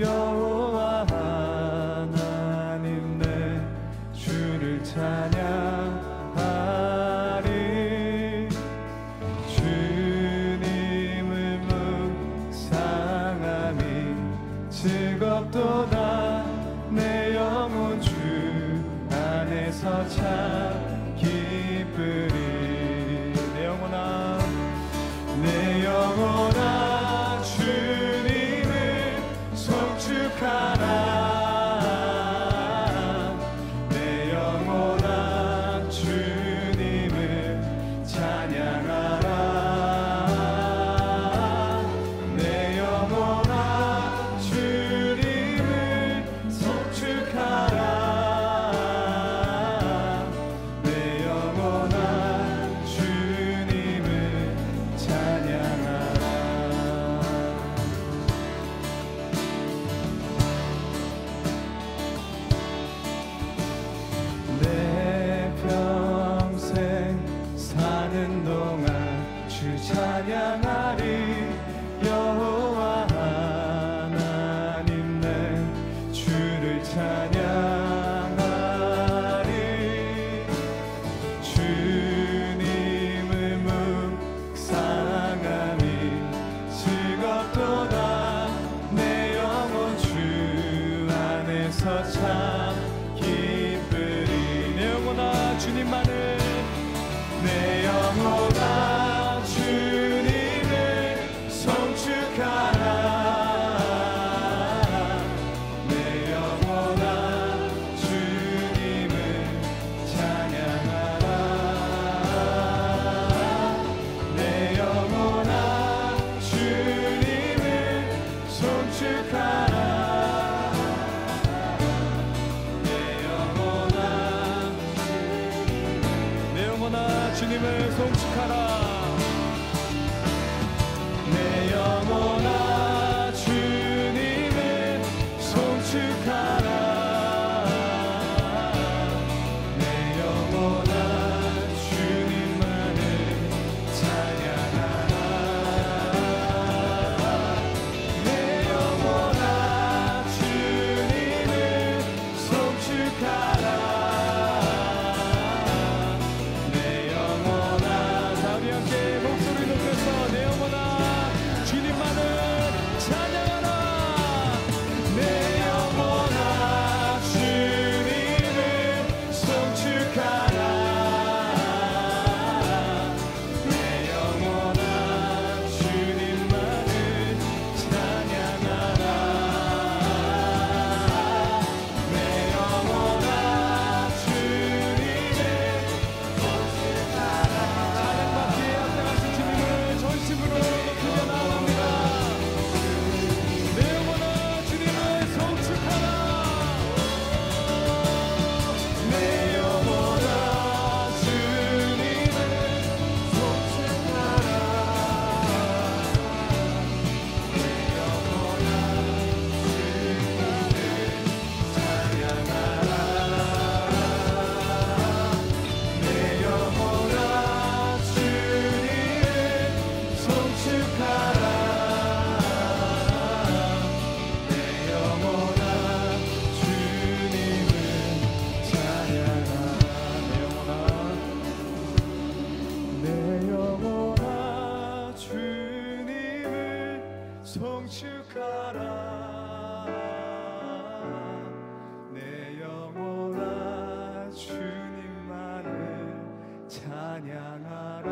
여호와 하나님 내 주를 찬양하리. 주님을 묵상함이 즐겁도다. 내 영혼 주 안에서 참 기쁘리. 내 영혼아, 내 영혼아 주님을 송축하라. 내 영혼아 주님을 찬양하라. 내 영혼아 주님을 송축하라. 내 영혼아 주님을 찬양하라. 내 평생 사는 동안 주 찬양하리. 여호와 하나님 내 주를 찬양하리. 주님을 묵상함이 즐겁도다. 내 영혼 주 안에서 참 기쁘리. 내 영혼아 주님만을, 내 영혼아 주님을 송축하라. 내 영혼아 주님을 찬양하라. 내 영혼아 주님을 송축하라. 내 영혼아 주님을 송축하라. 내 영혼아 주님을 송축하라. 내 영혼아 주님만을 찬양하라. 내 영혼아 주님을 송축하라. 내 영혼아, 다 우리 함께 목소리 높여서 내 영혼아 주님만을 찬양하라. 내 영혼아 주님을 송축하라. 내 영혼아 주님만을 찬양하라. 내 영혼아 주님을 찬양받기에 합당하신 주님을 전심으로 높이며 나아갑니다. 내 영혼아 주님을 송축하라. 내 영혼아 주님을 송축하라. 내 영혼아 주님을 찬양하라. 내 영혼아 주님을 송축하라. 내 영혼아 주님을 찬양하라. 내 영혼아 주님을 송축하라. 내 영혼아 주님만을 찬양하라.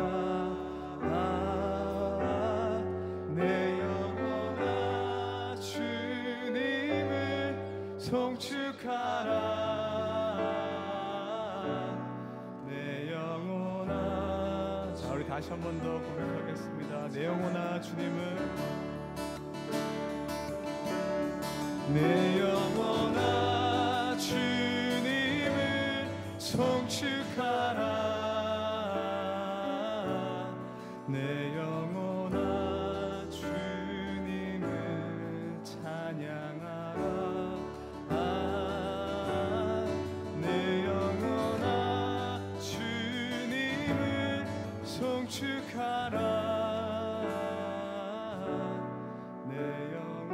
내 영혼아 주님을 송축하라. 내 영혼아, 자 우리 다시 한 번 더 고백하겠습니다. 내 영혼아 주님을, 내 영혼아 주님을 송축하라. 내 영혼아 주님을 찬양하라. 내 영혼아 주님을 송축하라. 내 영혼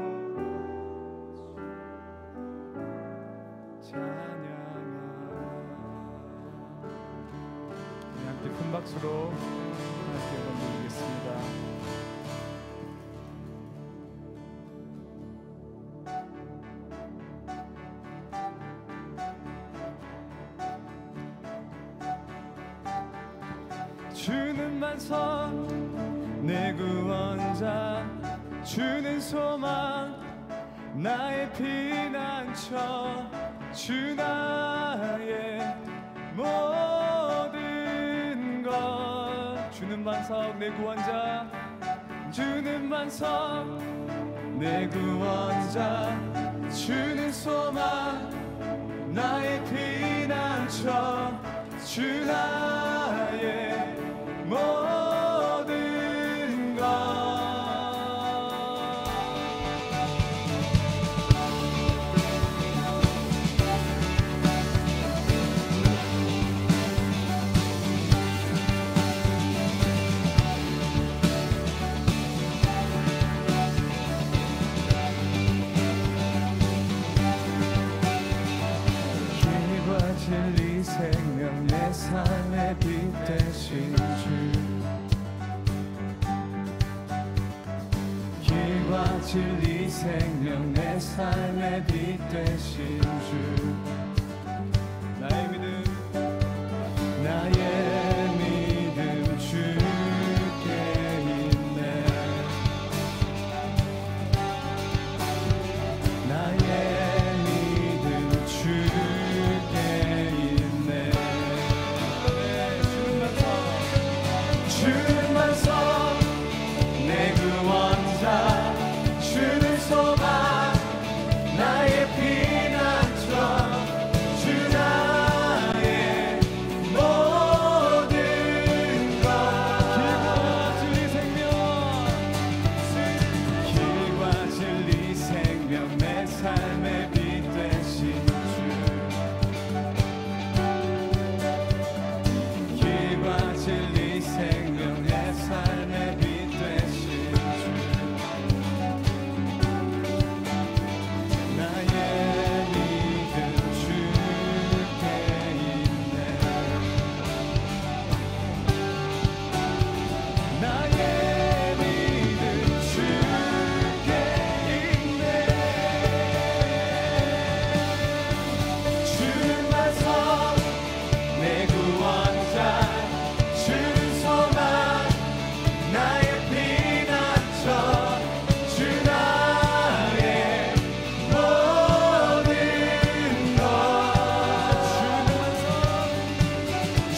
찬양하라. 우리 함께 큰 박수로 함께 건드리겠습니다. 주는 만성 내 구원자, 주는 소망 나의 피난처, 주 나의 모든 것. 주는 만성 내 구원자, 주는 만성 내 구원자, 주는 소망 나의 피난처, 주 나의 모든 것. 길과 진리 생명 내 삶의 빛 되신 주, 길과 진리 생명 내 삶의 빛 되신 주, 나의 믿음 주께 있네. 나의 믿음 주께 있네. 주는 만성 내 구원자, 주는 소망 나의 피난처, 주 나의 모든 것. 길과 진리 생명 내 삶의 빛 되신 주, 길과 진리 생명 내 삶의 빛 되신 주, 나의 믿음 주께 있네. 나의 믿음 주께 있네. 주는 만성 내 구원자, 주는 소망 나의 피난처, 주 나의 모든 것.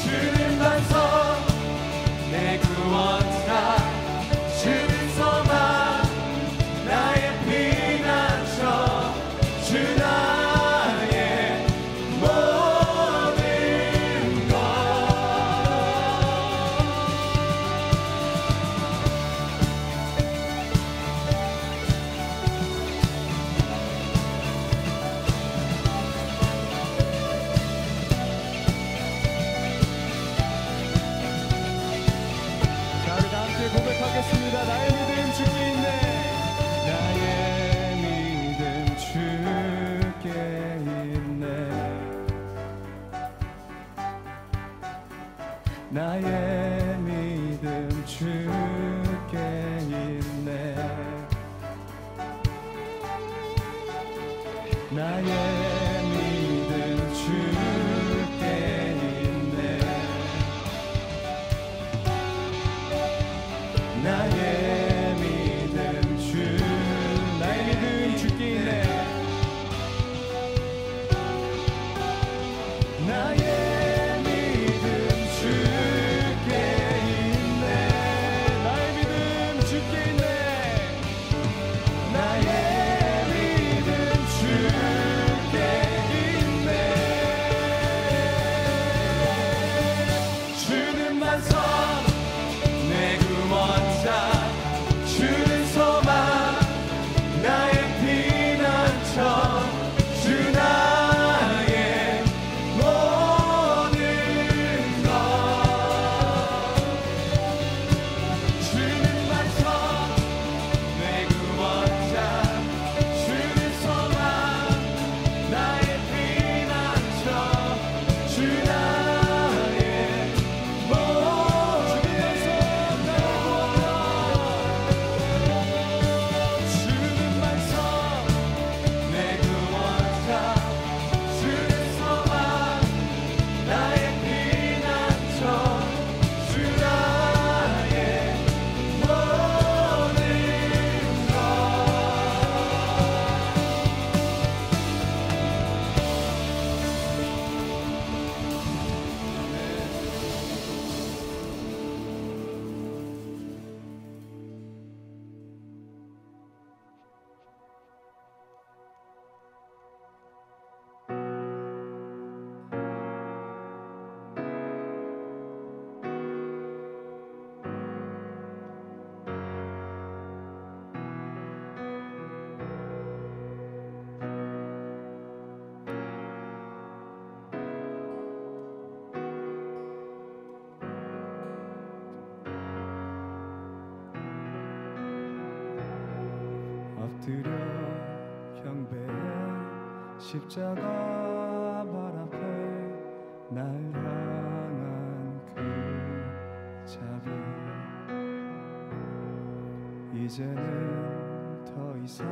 주는 만성 내 구원자, 주는 소망 나의 피난처, 주 나의 모든 것. 자, 우리 다 함께 고백하겠습니다. 나의 믿음 주께 있네. 나의 믿음 주께 있네. 나의 믿음 주께 있네. 나의 믿음 주께 있네. 나의 믿음 나의 믿음 주께 있네. 나의 믿음 주께 있네. 나의 믿음 주께 있네. 나의 믿음 주께 있네. 엎드려 경배해 십자가 발 앞에 날 향한 그 자비 이제는 더 이상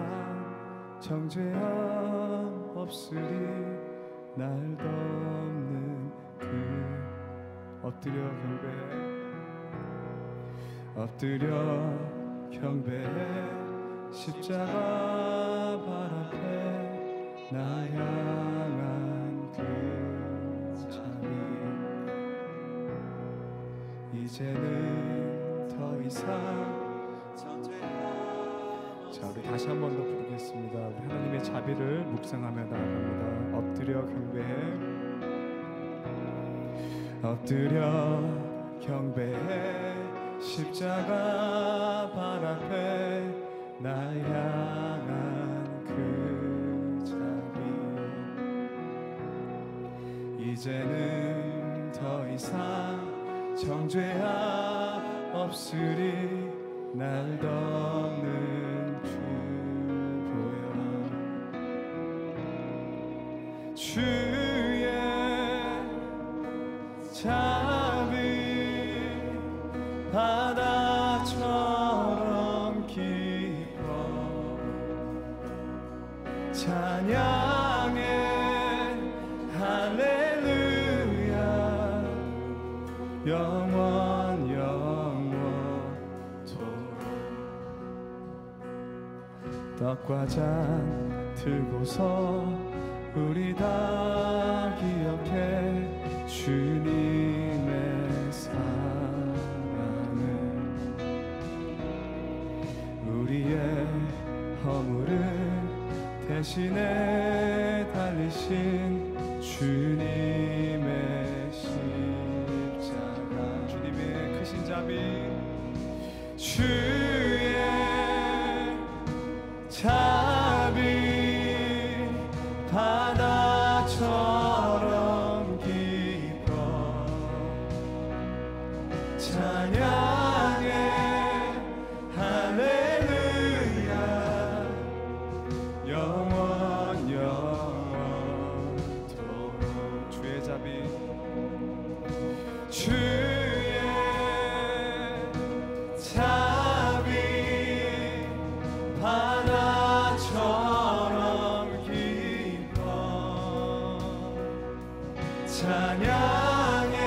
정죄함 없으리 날 덮는 그 엎드려 경배해 십자가 발 앞에 날 향한 그 자비 이제는 더 이상 자, 우리 다시 한 번 더 부르겠습니다. 우리 하나님의 자비를 묵상하며 나아갑니다. 엎드려 경배해 십자가 발 앞에 날 향한 그 자비 이제는 더 이상 정죄함 없으리 날 덮는 주 보여 주의 자비 바다처럼 깊어 찬양해 할렐루야 영원토록 떡과 잔 들고서 우리 다 기억해 주님의 사랑을 우리의 허물을 대신에 달리신 주님의 십자가 주님의 크신 자비 주의 자비 바다처럼 깊어 찬양해 할렐루야 영원토록 주의 자비 주의 자비 바다처럼 깊어 찬양해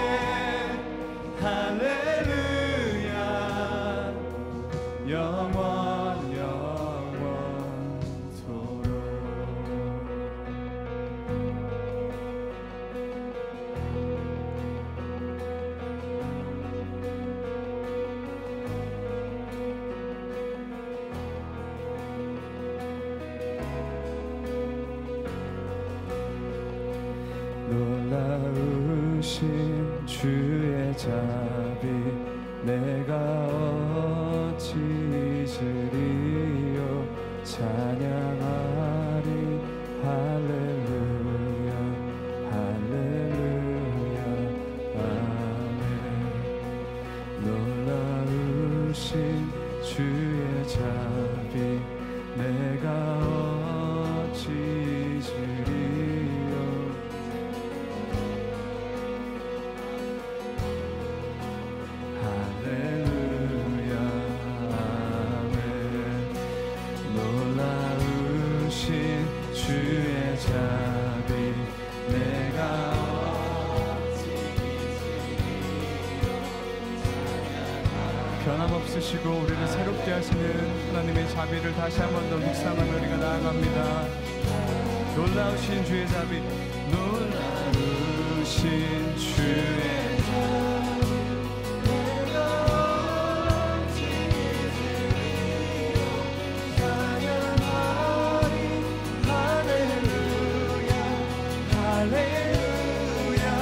할렐루야 영원토록 놀라우신 주의 자비 내가 어찌 잊으리요 찬양하리 할렐루야 할렐루야 아멘 놀라우신 주의 자비 내가 어찌 잊으리요 할렐루야 아멘 놀라우신 주의 자비 내가 어찌 잊으리요 변함없으시고 우리를 새롭게 하시는 하나님의 자비를 다시 한 번 더 묵상하며 우리가 나아갑니다. 놀라우신 주의 자비 놀라우신 주의 할렐루야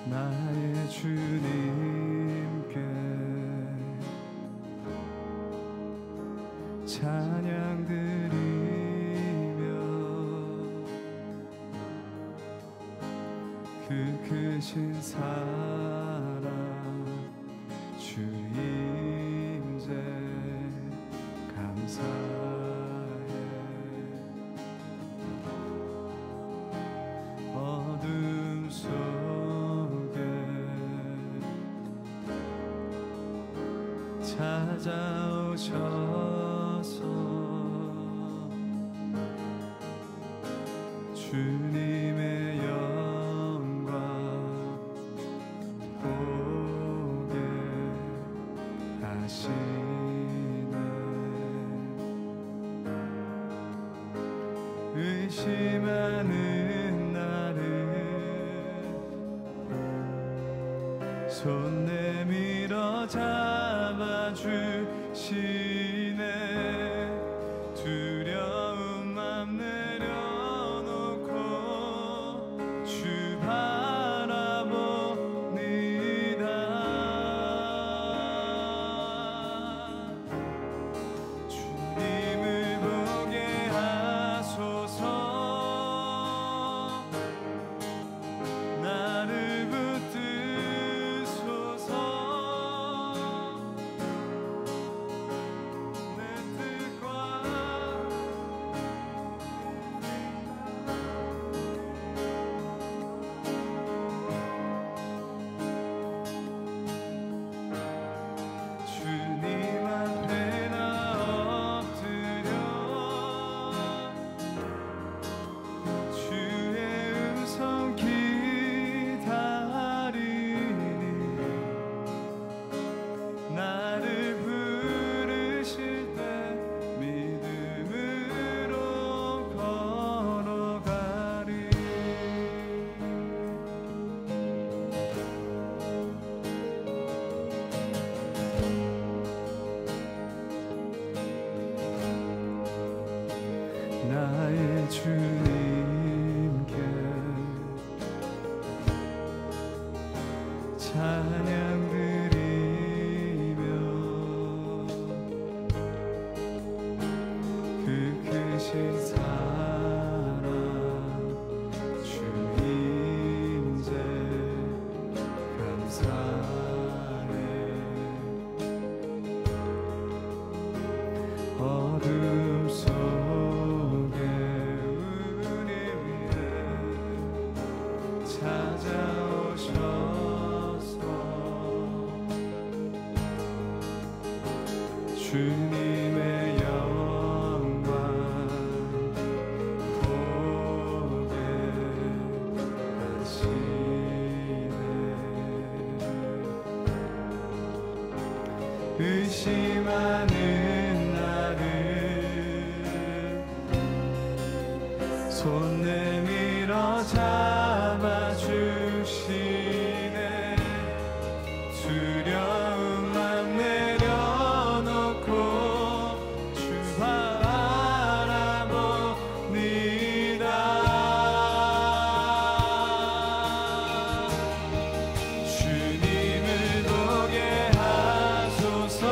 나의 주님께 찬양 드리며 그 크신 사랑 주 임재 감사해. 어둠 속에 찾아오셔서 주님의 영광 보게 하시네. 의심하는 나를 손 내밀어 잡아주시네. 두려움만 내려놓고 주 바라봅니다. 주님을 보게 하소서. 나를 붙드소서. 내 뜻과 주님 앞에 나 엎드려 주의 음성 기다리니 나를 부르실 때 믿음으로 걸어가리. 나의 주님께 찬양 드리며 그 크신 사랑 주 임재 감사해. 어둠 속에 우리 위해 찾아오셔서 주님의 영광 보게 하시네. 의심하는 나를 손 내밀어 잡아주시네. 두려움만 내려놓고 주 바라봅니다. 주님을 보게 하소서.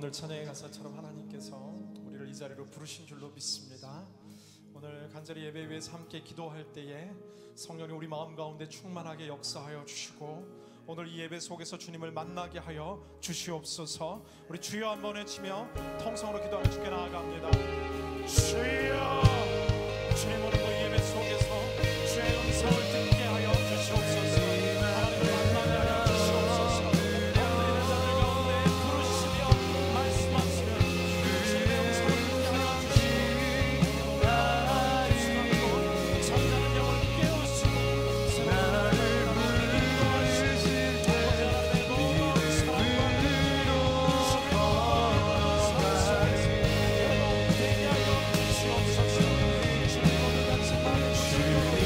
오늘 찬양의 가사처럼 하나님께서 우리를 이 자리로 부르신 줄로 믿습니다. 오늘 간절히 예배 위해서 함께 기도할 때에 성령이 우리 마음 가운데 충만하게 역사하여 주시고 오늘 이 예배 속에서 주님을 만나게 하여 주시옵소서. 우리 주여 한번 외치며 통성으로 기도하며 주께 나아갑니다. 주여, 주님 오늘도 이 예배 속에서 주의 음성을 듣게 하여 주시옵소서. 하나님을 만나게 하여 주시옵소서. 오늘 예배 자들 가운데 부르시며 말씀하시며 주님의 음성을 듣게 하여 주시고 오늘 잠자는 영을 깨우시고 나를 부르실 때 믿음으로 되게 하여 주시옵소서. 주님 오늘 같이 주님을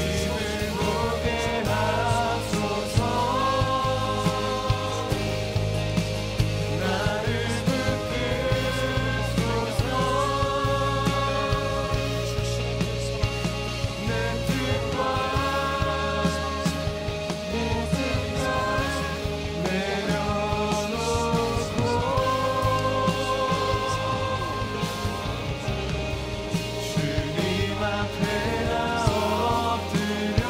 보게 하소서. 나를 붙들소서. 내 뜻과 모든 것 내려놓고 주님 앞에 나 엎드려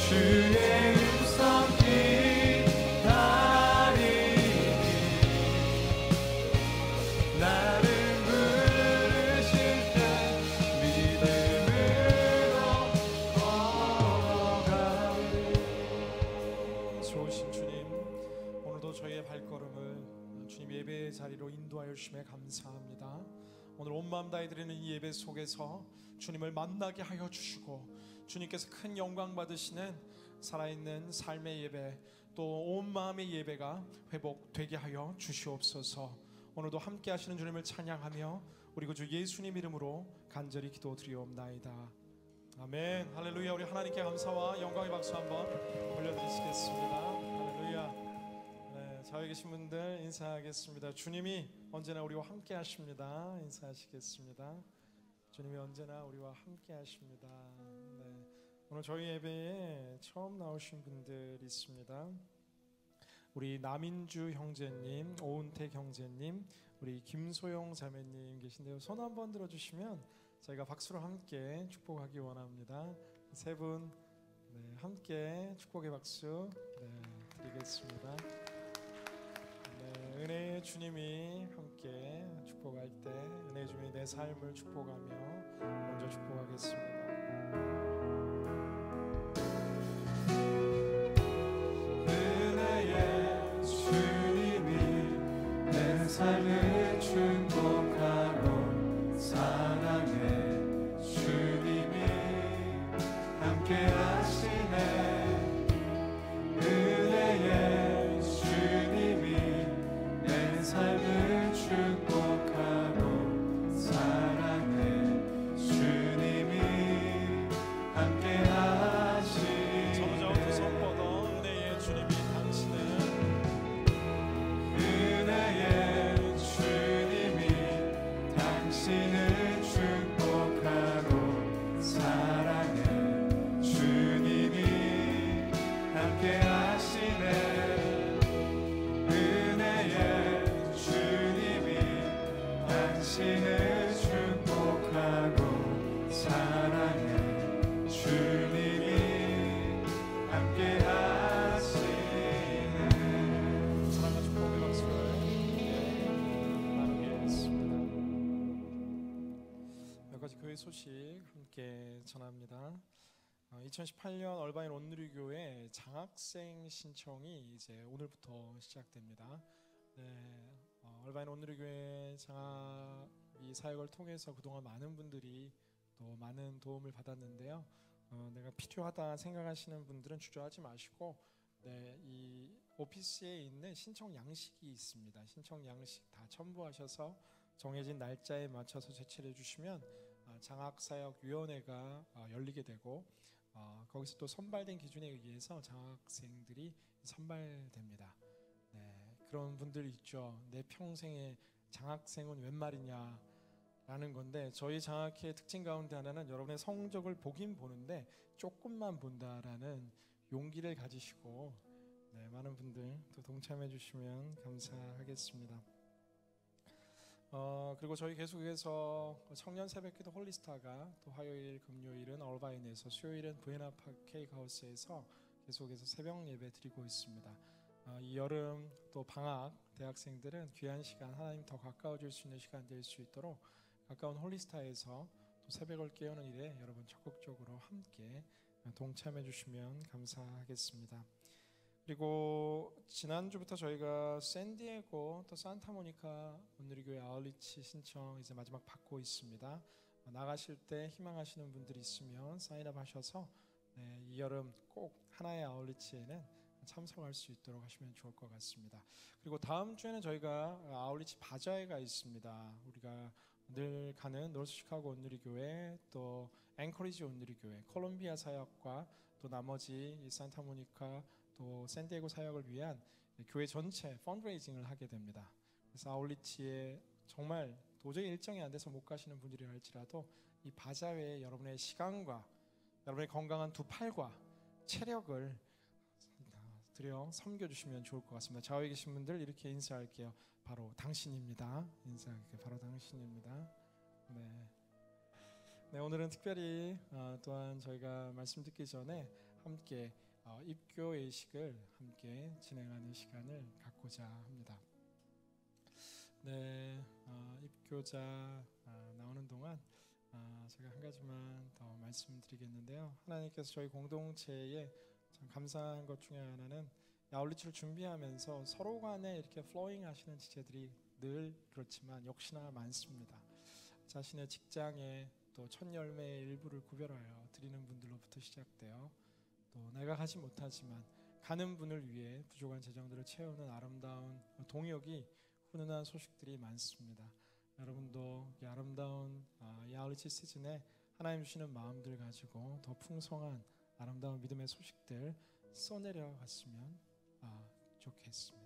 주의 음성 기다리니 나를 부르실 때 믿음으로 걸어가리. 좋으신 주님, 오늘도 저희의 발걸음을 주님 예배의 자리로 인도하여 주심에 감사합니다. 오늘 온 마음 다해 드리는 이 예배 속에서 주님을 만나게 하여 주시고 주님께서 큰 영광 받으시는 살아있는 삶의 예배 또 온 마음의 예배가 회복되게 하여 주시옵소서. 오늘도 함께 하시는 주님을 찬양하며 우리 구주 예수님 이름으로 간절히 기도드리옵나이다. 아멘. 할렐루야. 우리 하나님께 감사와 영광의 박수 한번 올려드리시겠습니다. 할렐루야. 네, 좌우에 계신 분들 인사하겠습니다. 주님이 언제나 우리와 함께 하십니다. 인사하시겠습니다. 주님이 언제나 우리와 함께 하십니다. 네, 오늘 저희 예배에 처음 나오신 분들 있습니다. 우리 남인주 형제님, 오은택 형제님, 우리 김소영 자매님 계신데요. 손 한번 들어주시면 저희가 박수로 함께 축복하기 원합니다. 세 분 함께 축복의 박수 드리겠습니다. 은혜의 주님이 함께 축복할 때 은혜의 주님이 내 삶을 축복하며 먼저 축복하겠습니다. 은혜의 주님이 내 삶을 축복하고 사랑의 주님이 함께 하시네. 은혜의 주님이 내 삶을 축복하고 사랑해 주님이 함께 하시네. 점점 두 손 뻗어 은혜의 주님이 당신은 은혜의 주님이 당신을 축복하고 사랑해 주님이 함께 하시네. 당신을 축복하고 사랑해 주님이 함께 하시네. 사랑과 축복의 박수를 나누겠습니다. 몇 가지 교회 소식 함께 전합니다. 2018년 얼바인 온누리교회 장학생 신청이 이제 오늘부터 시작됩니다. 네, 얼바인 온누리교회 장학 이 사역을 통해서 그동안 많은 분들이 또 많은 도움을 받았는데요. 내가 필요하다 생각하시는 분들은 주저하지 마시고 이 오피스에 있는 신청 양식이 있습니다. 신청 양식 다 첨부하셔서 정해진 날짜에 맞춰서 제출해 주시면 장학사역위원회가 열리게 되고 거기서 또 선발된 기준에 의해서 장학생들이 선발됩니다. 그런 분들 있죠. 내 평생에 장학생은 웬 말이냐 라는 건데, 저희 장학회의 특징 가운데 하나는 여러분의 성적을 보긴 보는데 조금만 본다라는 용기를 가지시고 네, 많은 분들 또 동참해 주시면 감사하겠습니다. 그리고 저희 계속해서 청년 새벽기도 홀리스타가 또 화요일, 금요일은 얼바인에서, 수요일은 부에나파크 케이크하우스에서 계속해서 새벽 예배 드리고 있습니다. 이 여름 또 방학 대학생들은 귀한 시간, 하나님 더 가까워질 수 있는 시간 될 수 있도록 가까운 홀리스타에서 또 새벽을 깨우는 일에 여러분 적극적으로 함께 동참해 주시면 감사하겠습니다. 그리고 지난주부터 저희가 샌디에고 또 산타모니카 온누리교회 아울리치 신청 이제 마지막 받고 있습니다. 나가실 때 희망하시는 분들이 있으면 사인업 하셔서 이 여름 꼭 하나의 아울리치에는 참석할 수 있도록 하시면 좋을 것 같습니다. 그리고 다음 주에는 저희가 아울리치 바자회가 있습니다. 우리가 늘 가는 노스 시카고 온누리교회, 또 앵커리지 온누리교회, 콜롬비아 사역과 또 나머지 이 산타모니카 또 샌디에고 사역을 위한 교회 전체 펀드레이징을 하게 됩니다. 그래서 아울리치에 정말 도저히 일정이 안 돼서 못 가시는 분들이 할지라도 이 바자회에 여러분의 시간과 여러분의 건강한 두 팔과 체력을 들여 섬겨주시면 좋을 것 같습니다. 좌우에 계신 분들 이렇게 인사할게요. 바로 당신입니다. 인사할게요. 바로 당신입니다. 네, 오늘은 특별히 또한 저희가 말씀 듣기 전에 함께 입교 예식을 함께 진행하는 시간을 갖고자 합니다. 네, 입교자 나오는 동안 제가 한 가지만 더 말씀드리겠는데요. 하나님께서 저희 공동체에 참 감사한 것 중에 하나는 아울리치를 준비하면서 서로 간에 이렇게 플로잉 하시는 지체들이 늘 그렇지만 역시나 많습니다. 자신의 직장에 또 첫 열매의 일부를 구별하여 드리는 분들로부터 시작되어 또 내가 가지 못하지만 가는 분을 위해 부족한 재정들을 채우는 아름다운 동역이 훈훈한 소식들이 많습니다. 여러분도 이 아름다운 이 아울리치 시즌에 하나님 주시는 마음들 가지고 더 풍성한 아름다운 믿음의 소식들 써내려 갔으면 좋겠습니다.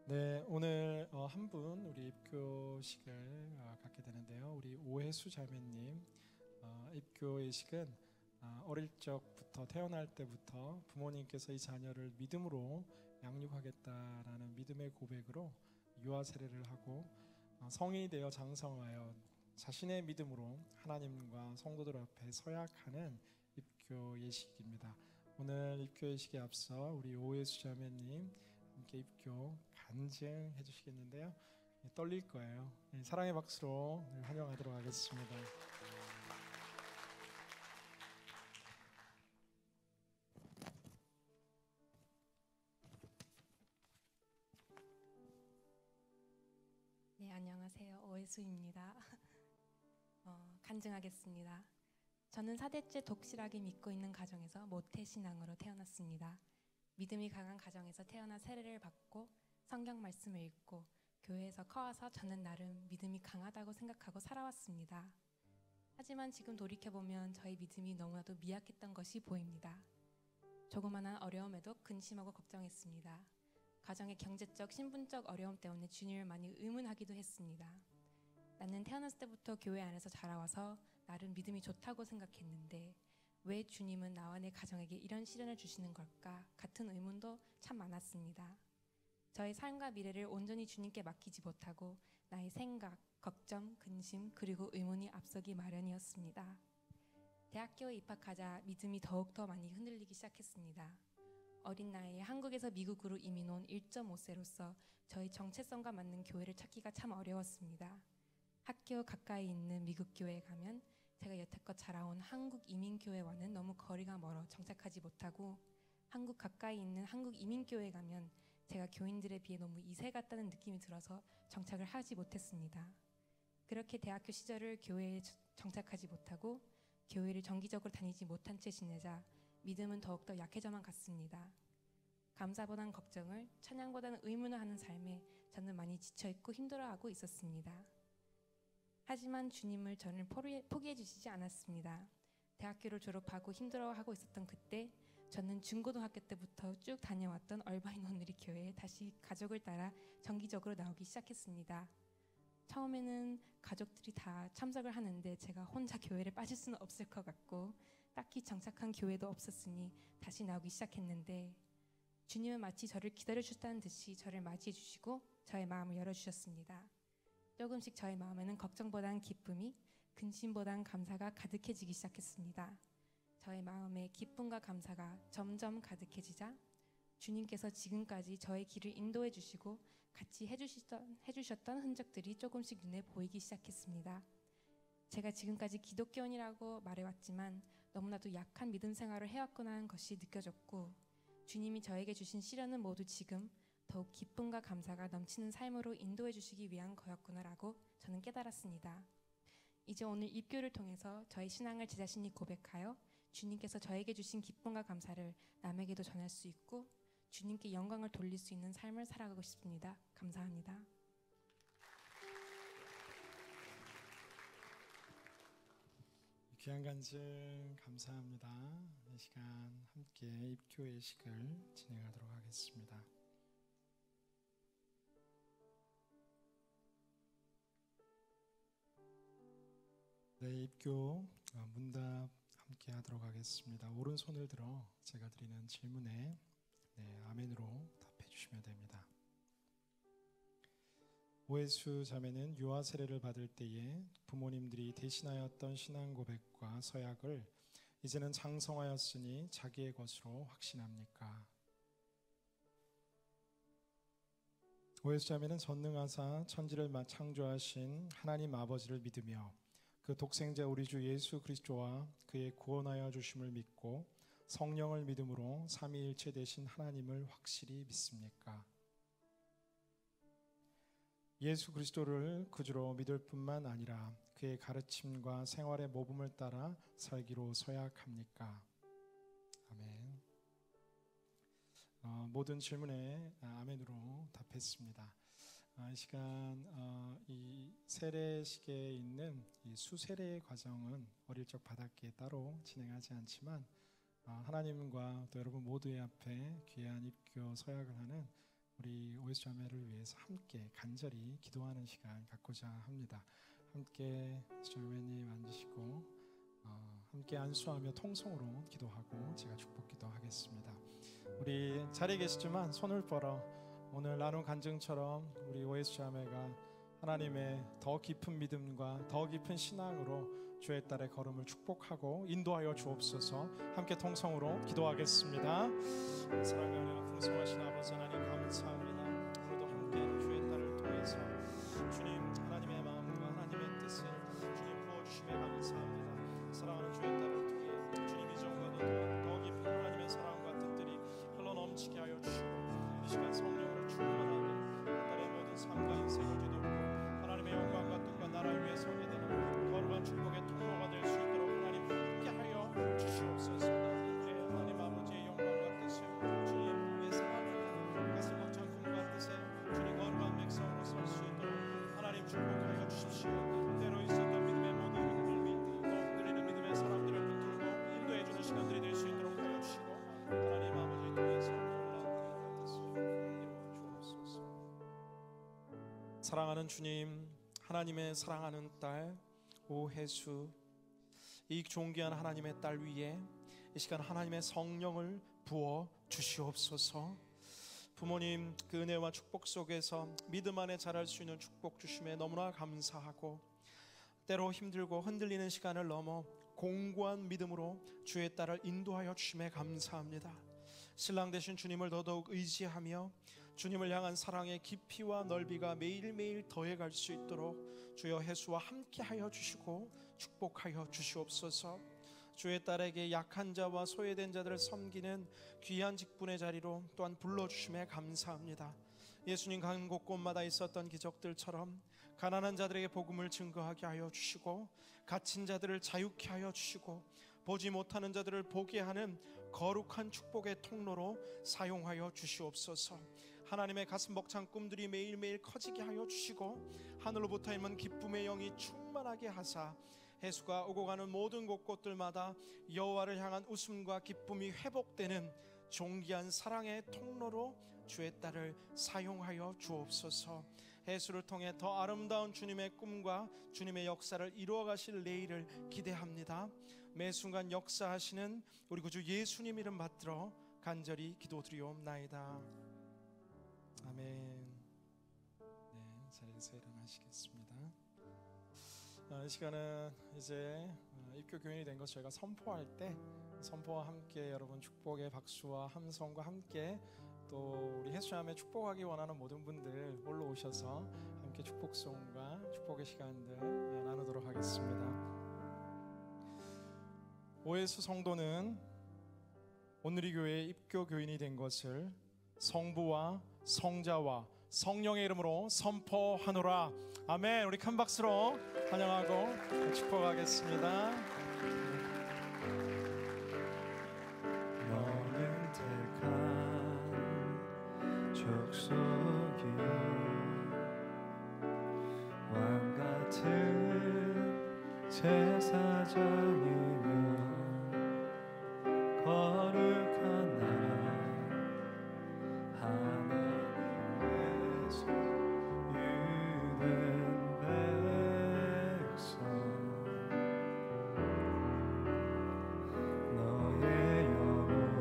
네, 오늘 한 분 우리 입교식을 갖게 되는데요. 우리 오혜수 자매님 입교 예식은 어릴 적부터 태어날 때부터 부모님께서 이 자녀를 믿음으로 양육하겠다라는 믿음의 고백으로 유아 세례를 하고 성인이 되어 장성하여 자신의 믿음으로 하나님과 성도들 앞에 서약하는 입교 예식입니다. 오늘 입교 예식에 앞서 우리 오혜수 자매님 함께 입교 간증해 주시겠는데요. 떨릴 거예요. 사랑의 박수로 환영하도록 하겠습니다. 네, 안녕하세요. 오혜수입니다. 간증하겠습니다. 저는 4대째 독실하게 믿고 있는 가정에서 모태신앙으로 태어났습니다. 믿음이 강한 가정에서 태어나 세례를 받고 성경 말씀을 읽고 교회에서 커와서 저는 나름 믿음이 강하다고 생각하고 살아왔습니다. 하지만 지금 돌이켜보면 저희 믿음이 너무나도 미약했던 것이 보입니다. 조그마한 어려움에도 근심하고 걱정했습니다. 가정의 경제적, 신분적 어려움 때문에 주님을 많이 의문하기도 했습니다. 나는 태어났을 때부터 교회 안에서 자라와서 나름 믿음이 좋다고 생각했는데 왜 주님은 나와 내 가정에게 이런 시련을 주시는 걸까? 같은 의문도 참 많았습니다. 저의 삶과 미래를 온전히 주님께 맡기지 못하고 나의 생각, 걱정, 근심, 그리고 의문이 앞서기 마련이었습니다. 대학교에 입학하자 믿음이 더욱더 많이 흔들리기 시작했습니다. 어린 나이에 한국에서 미국으로 이민 온 1.5세로서 저희 정체성과 맞는 교회를 찾기가 참 어려웠습니다. 학교 가까이 있는 미국 교회에 가면 제가 여태껏 자라온 한국 이민교회와는 너무 거리가 멀어 정착하지 못하고 한국 가까이 있는 한국 이민교회에 가면 제가 교인들에 비해 너무 이세 같다는 느낌이 들어서 정착을 하지 못했습니다. 그렇게 대학교 시절을 교회에 정착하지 못하고 교회를 정기적으로 다니지 못한 채 지내자 믿음은 더욱더 약해져만 갔습니다. 감사보다는 걱정을, 찬양보다는 의문을 하는 삶에 저는 많이 지쳐있고 힘들어하고 있었습니다. 하지만 주님을 저를 포기해 주시지 않았습니다. 대학교를 졸업하고 힘들어하고 있었던 그때 저는 중고등학교 때부터 쭉 다녀왔던 얼바인 온누리 교회에 다시 가족을 따라 정기적으로 나오기 시작했습니다. 처음에는 가족들이 다 참석을 하는데 제가 혼자 교회를 빠질 수는 없을 것 같고 딱히 정착한 교회도 없었으니 다시 나오기 시작했는데, 주님은 마치 저를 기다려주셨다는 듯이 저를 맞이해 주시고 저의 마음을 열어주셨습니다. 조금씩 저의 마음에는 걱정보단 기쁨이, 근심보단 감사가 가득해지기 시작했습니다. 저의 마음에 기쁨과 감사가 점점 가득해지자 주님께서 지금까지 저의 길을 인도해 주시고 같이 해주셨던 흔적들이 조금씩 눈에 보이기 시작했습니다. 제가 지금까지 기독교인이라고 말해왔지만 너무나도 약한 믿음 생활을 해왔구나 하는 것이 느껴졌고, 주님이 저에게 주신 시련은 모두 지금 더욱 기쁨과 감사가 넘치는 삶으로 인도해 주시기 위한 거였구나라고 저는 깨달았습니다. 이제 오늘 입교를 통해서 저의 신앙을 제 자신이 고백하여 주님께서 저에게 주신 기쁨과 감사를 남에게도 전할 수 있고 주님께 영광을 돌릴 수 있는 삶을 살아가고 싶습니다. 감사합니다. 귀한 간증 감사합니다. 이 시간 함께 입교 예식을 진행하도록 하겠습니다. 네, 입교 문답 함께 하도록 하겠습니다. 오른손을 들어 제가 드리는 질문에 아멘으로 답해 주시면 됩니다. 오해수 자매는 유아 세례를 받을 때에 부모님들이 대신하였던 신앙 고백과 서약을 이제는 장성하였으니 자기의 것으로 확신합니까? 오해수 자매는 전능하사 천지를 창조하신 하나님 아버지를 믿으며 그 독생자 우리 주 예수 그리스도와 그의 구원하여 주심을 믿고 성령을 믿음으로 삼위일체 되신 하나님을 확실히 믿습니까? 예수 그리스도를 구주로 믿을 뿐만 아니라 그의 가르침과 생활의 모범을 따라 살기로 서약합니까? 아멘. 모든 질문에 아멘으로 답했습니다. 이 시간 이 세례식에 있는 이 수세례 과정은 어릴 적 바닷기에 따로 진행하지 않지만 하나님과 또 여러분 모두의 앞에 귀한 입교 서약을 하는 우리 오해수 자매를 위해서 함께 간절히 기도하는 시간 갖고자 합니다. 함께 자매님 앉으시고 함께 안수하며 통성으로 기도하고 제가 축복 기도하겠습니다. 우리 자리에 계시지만 손을 뻗어 오늘 나눈 간증처럼 우리 오해수 자매가 하나님의 더 깊은 믿음과 더 깊은 신앙으로 주의 딸의 걸음을 축복하고 인도하여 주옵소서. 함께 통성으로 기도하겠습니다. 사랑하는 풍성하신 아버지 하나님 감사합니다. 오늘도 함께 주의 딸을 통해서 주님 하나님의 마음과 하나님의 뜻을 주님 부어주심에 감사합니다. 사랑하는 주의 딸을 통해 주님 이전과도 더 깊은 하나님의 사랑과 뜻들이 흘러넘치게 하여 주시고 이 시간 성령으로 충만하게 딸의 모든 삶과 인생을 뒤돌고 하나님의 영광과 뜻과 나라를 위해 서게 되는 거룩한 축복의 통로가 될 수 있도록 하나님 함께하여 주시옵소서. 하나님 아버지의 영광과 뜻을 주님 위해 살아가는 가슴 벅찬 꿈과 뜻에 주님 거룩한 백성으로 설 수 있도록 하나님 축복하여 주십시오. 때로 있었던 믿음의 모든 흔들림이 흔들리는 믿음의 사람들을 붙들고 인도해 주는 시간들이 될 수 있도록 하여 주시고 하나님 아버지 통해서 놀라운 뜻을 이루어 주옵소서. 사랑하는 주님, 하나님의 사랑하는 딸 오해수, 이 존귀한 하나님의 딸 위에 이 시간 하나님의 성령을 부어 주시옵소서. 부모님 그 은혜와 축복 속에서 믿음 안에 자랄 수 있는 축복 주심에 너무나 감사하고, 때로 힘들고 흔들리는 시간을 넘어 공고한 믿음으로 주의 딸을 인도하여 주심에 감사합니다. 신랑 되신 주님을 더더욱 의지하며 주님을 향한 사랑의 깊이와 넓이가 매일매일 더해갈 수 있도록 주여 해수와 함께하여 주시고 축복하여 주시옵소서. 주의 딸에게 약한 자와 소외된 자들을 섬기는 귀한 직분의 자리로 또한 불러주심에 감사합니다. 예수님 가는 곳곳마다 있었던 기적들처럼 가난한 자들에게 복음을 증거하게 하여 주시고 갇힌 자들을 자유케 하여 주시고 보지 못하는 자들을 보게 하는 거룩한 축복의 통로로 사용하여 주시옵소서. 하나님의 가슴 벅찬 꿈들이 매일매일 커지게 하여 주시고 하늘로부터 임한 기쁨의 영이 충만하게 하사 해수가 오고 가는 모든 곳곳들마다 여호와를 향한 웃음과 기쁨이 회복되는 존귀한 사랑의 통로로 주의 딸을 사용하여 주옵소서. 해수를 통해 더 아름다운 주님의 꿈과 주님의 역사를 이루어 가실 내일을 기대합니다. 매 순간 역사하시는 우리 구주 예수님 이름 받들어 간절히 기도드리옵나이다. 아멘. 네, 자리에서 일어나시겠습니다. 이 시간은 이제 입교 교인이 된 것을 저희가 선포할 때 선포와 함께 여러분 축복의 박수와 함성과 함께 또 우리 해수함에 축복하기 원하는 모든 분들 올라오셔서 함께 축복송과 축복의 시간들 나누도록 하겠습니다. 오해수 성도는 오늘이 교회에 입교 교인이 된 것을 성부와 성자와 성령의 이름으로 선포하노라. 아멘. 우리 큰 박수로 환영하고 축복하겠습니다. 너는 택한 족속이요 왕같은 제사장이며 거룩한 나라 하나님의 소유된 백성 너의 영혼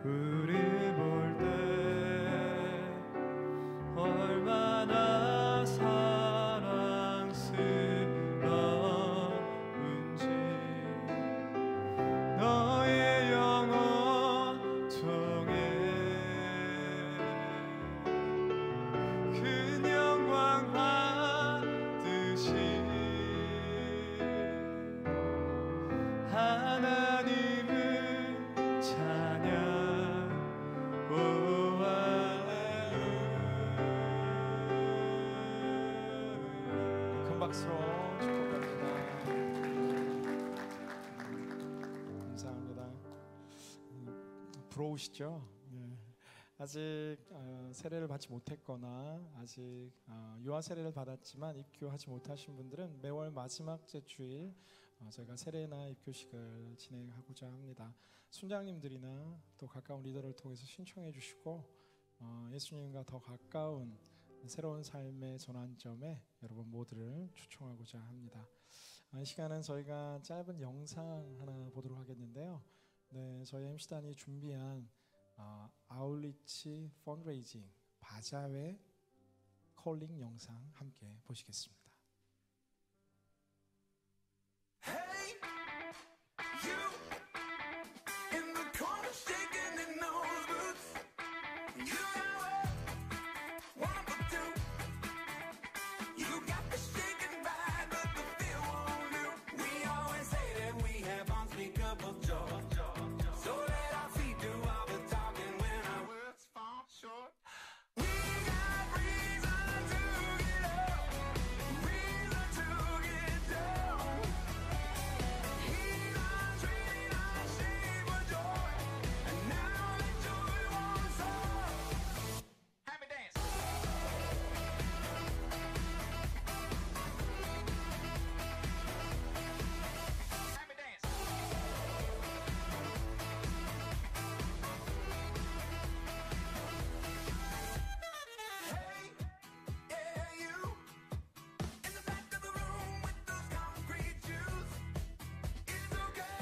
우리 볼 때 얼마나 사랑스러운지 너의 영혼 통해 큰 영광 받으시 하나님을 찬양 오 할렐루야. 큰 박수로 축복합니다. 감사합니다. 부러우시죠? 네. 아직 세례를 받지 못했거나 아직 유아 세례를 받았지만 입교하지 못하신 분들은 매월 마지막 주일 저희가 세례나 입교식을 진행하고자 합니다. 순장님들이나 또 가까운 리더를 통해서 신청해 주시고 예수님과 더 가까운 새로운 삶의 전환점에 여러분 모두를 초청하고자 합니다. 이 시간은 저희가 짧은 영상 하나 보도록 하겠는데요. 네, 저희 MC단이 준비한 아울리치 펀드레이징 바자회 콜링 영상 함께 보시겠습니다. Hey, you in the corner shaking in those boots. You know it, one for two. You got the shaking vibe, but the feel won't do. We always say that we have unspeakable joy. So let our feet do all the talking when our words fall short. We got reason to get up, reason to get down. He's our dream, our shame, our joy, and now that joy wants us. Happy dance. Happy dance. Hey, yeah, you in the back of the room with those concrete shoes. It's okay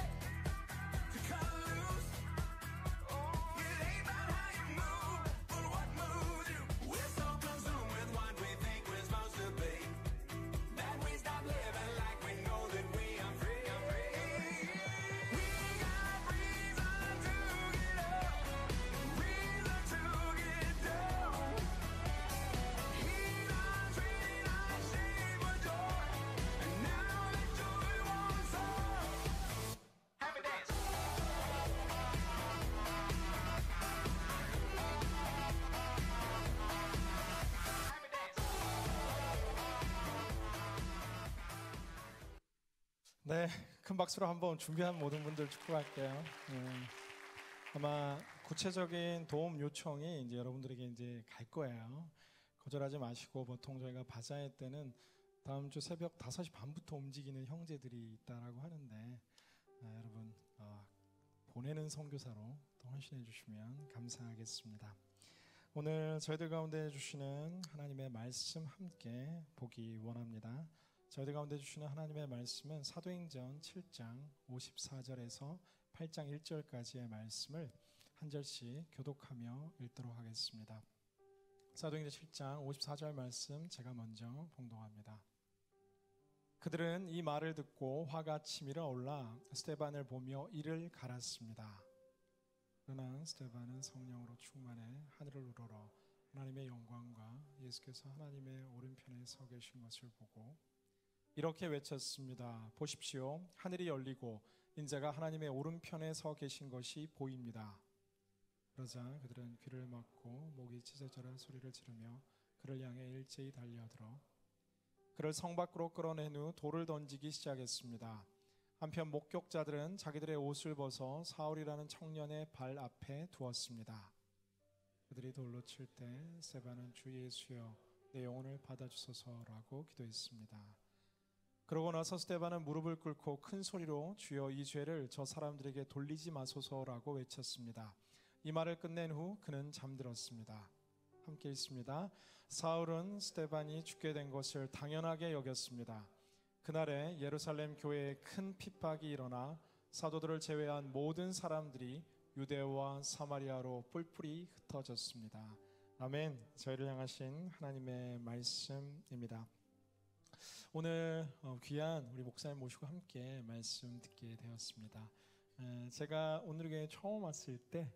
to cut loose. It ain't about how you move, but what moves you. We're so consumed with what we think we're supposed to be that we stop living like we know that we are free. We got reason to get up, reason to get down. He's our dream, our shame, our joy, and now that joy wants us. Happy dance. Happy dance. 네, 큰 박수로 한번 준비한 모든 분들 축복할게요. 아마 구체적인 도움 요청이 이제 여러분들에게 이제 갈 거예요. 거절하지 마시고 보통 저희가 바자회 때는 다음 주 새벽 5시 반부터 움직이는 형제들이 있다라고 하는데 여러분 보내는 선교사로 또 헌신해 주시면 감사하겠습니다. 오늘 저희들 가운데 주시는 하나님의 말씀 함께 보기 원합니다. 저희들 가운데 주시는 하나님의 말씀은 사도행전 7장 54절에서 8장 1절까지의 말씀을 한 절씩 교독하며 읽도록 하겠습니다. 사도행전 7장 54절 말씀 제가 먼저 봉독합니다. 그들은 이 말을 듣고 화가 치밀어 올라 스데반을 보며 이를 갈았습니다. 그러나 스데반은 성령으로 충만해 하늘을 우러러 하나님의 영광과 예수께서 하나님의 오른편에 서 계신 것을 보고 이렇게 외쳤습니다. 보십시오, 하늘이 열리고 인자가 하나님의 오른편에 서 계신 것이 보입니다. 그러자 그들은 귀를 막고 목이 찢어져라 소리를 지르며 그를 향해 일제히 달려들어 그를 성 밖으로 끌어낸 후 돌을 던지기 시작했습니다. 한편 목격자들은 자기들의 옷을 벗어 사울이라는 청년의 발 앞에 두었습니다. 그들이 돌로 칠 때 스데반은 주 예수여 내 영혼을 받아주소서라고 기도했습니다. 그러고 나서 스데반은 무릎을 꿇고 큰 소리로 주여 이 죄를 저 사람들에게 돌리지 마소서라고 외쳤습니다. 이 말을 끝낸 후 그는 잠들었습니다. 함께 읽습니다. 사울은 스데반이 죽게 된 것을 당연하게 여겼습니다. 그날에 예루살렘 교회에 큰 핍박이 일어나 사도들을 제외한 모든 사람들이 유대와 사마리아로 뿔뿔이 흩어졌습니다. 아멘. 저희를 향하신 하나님의 말씀입니다. 오늘 귀한 우리 목사님 모시고 함께 말씀 듣게 되었습니다. 제가 오늘교회 처음 왔을 때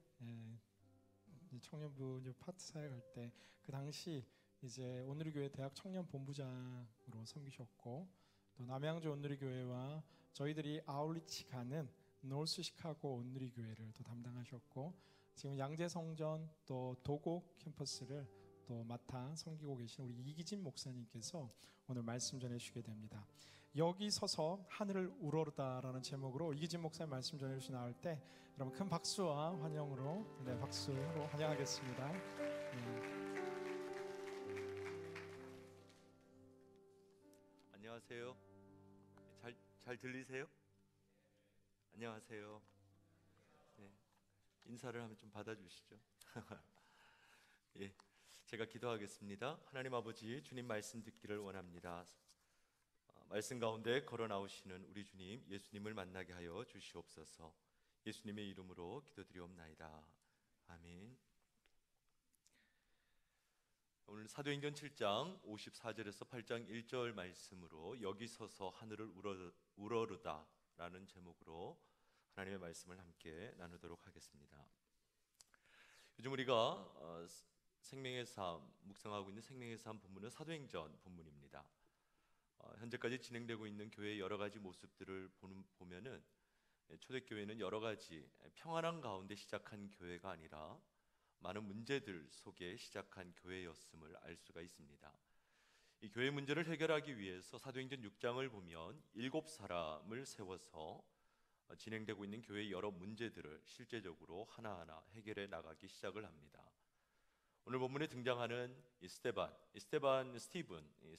청년부 파트 사역 할 때 그 당시 이제 온누리교회 대학 청년 본부장으로 섬기셨고 또 남양주 온누리교회와 저희들이 아울리치 가는 노스 시카고 온누리교회를 또 담당하셨고 지금 양재성전 또 도곡 캠퍼스를 또 맡아 섬기고 계신 우리 이기진 목사님께서 오늘 말씀 전해주시게 됩니다. 여기 서서 하늘을 우러르다라는 제목으로 이기진 목사님 말씀 전해주시 나올 때 여러분 큰 박수와 환영으로 박수로 환영하겠습니다. 안녕하세요. 잘 들리세요? 안녕하세요. 네, 인사를 하면 좀 받아주시죠. 예, 제가 기도하겠습니다. 하나님 아버지, 주님 말씀 듣기를 원합니다. 말씀 가운데 걸어 나오시는 우리 주님, 예수님을 만나게 하여 주시옵소서. 예수님의 이름으로 기도드리옵나이다. 아멘. 오늘 사도행전 7장 54절에서 8장 1절 말씀으로 여기 서서 하늘을 우러르다 라는 제목으로 하나님의 말씀을 함께 나누도록 하겠습니다. 요즘 우리가 생명의 삶, 묵상하고 있는 생명의 삶 본문은 사도행전 본문입니다. 현재까지 진행되고 있는 교회의 여러 가지 모습들을 보면은 초대교회는 여러 가지 평안한 가운데 시작한 교회가 아니라 많은 문제들 속에 시작한 교회였음을 알 수가 있습니다. 이 교회 문제를 해결하기 위해서 사도행전 6장을 보면 7사람을 세워서 진행되고 있는 교회의 여러 문제들을 실제적으로 하나하나 해결해 나가기 시작을 합니다. 오늘 본문에 등장하는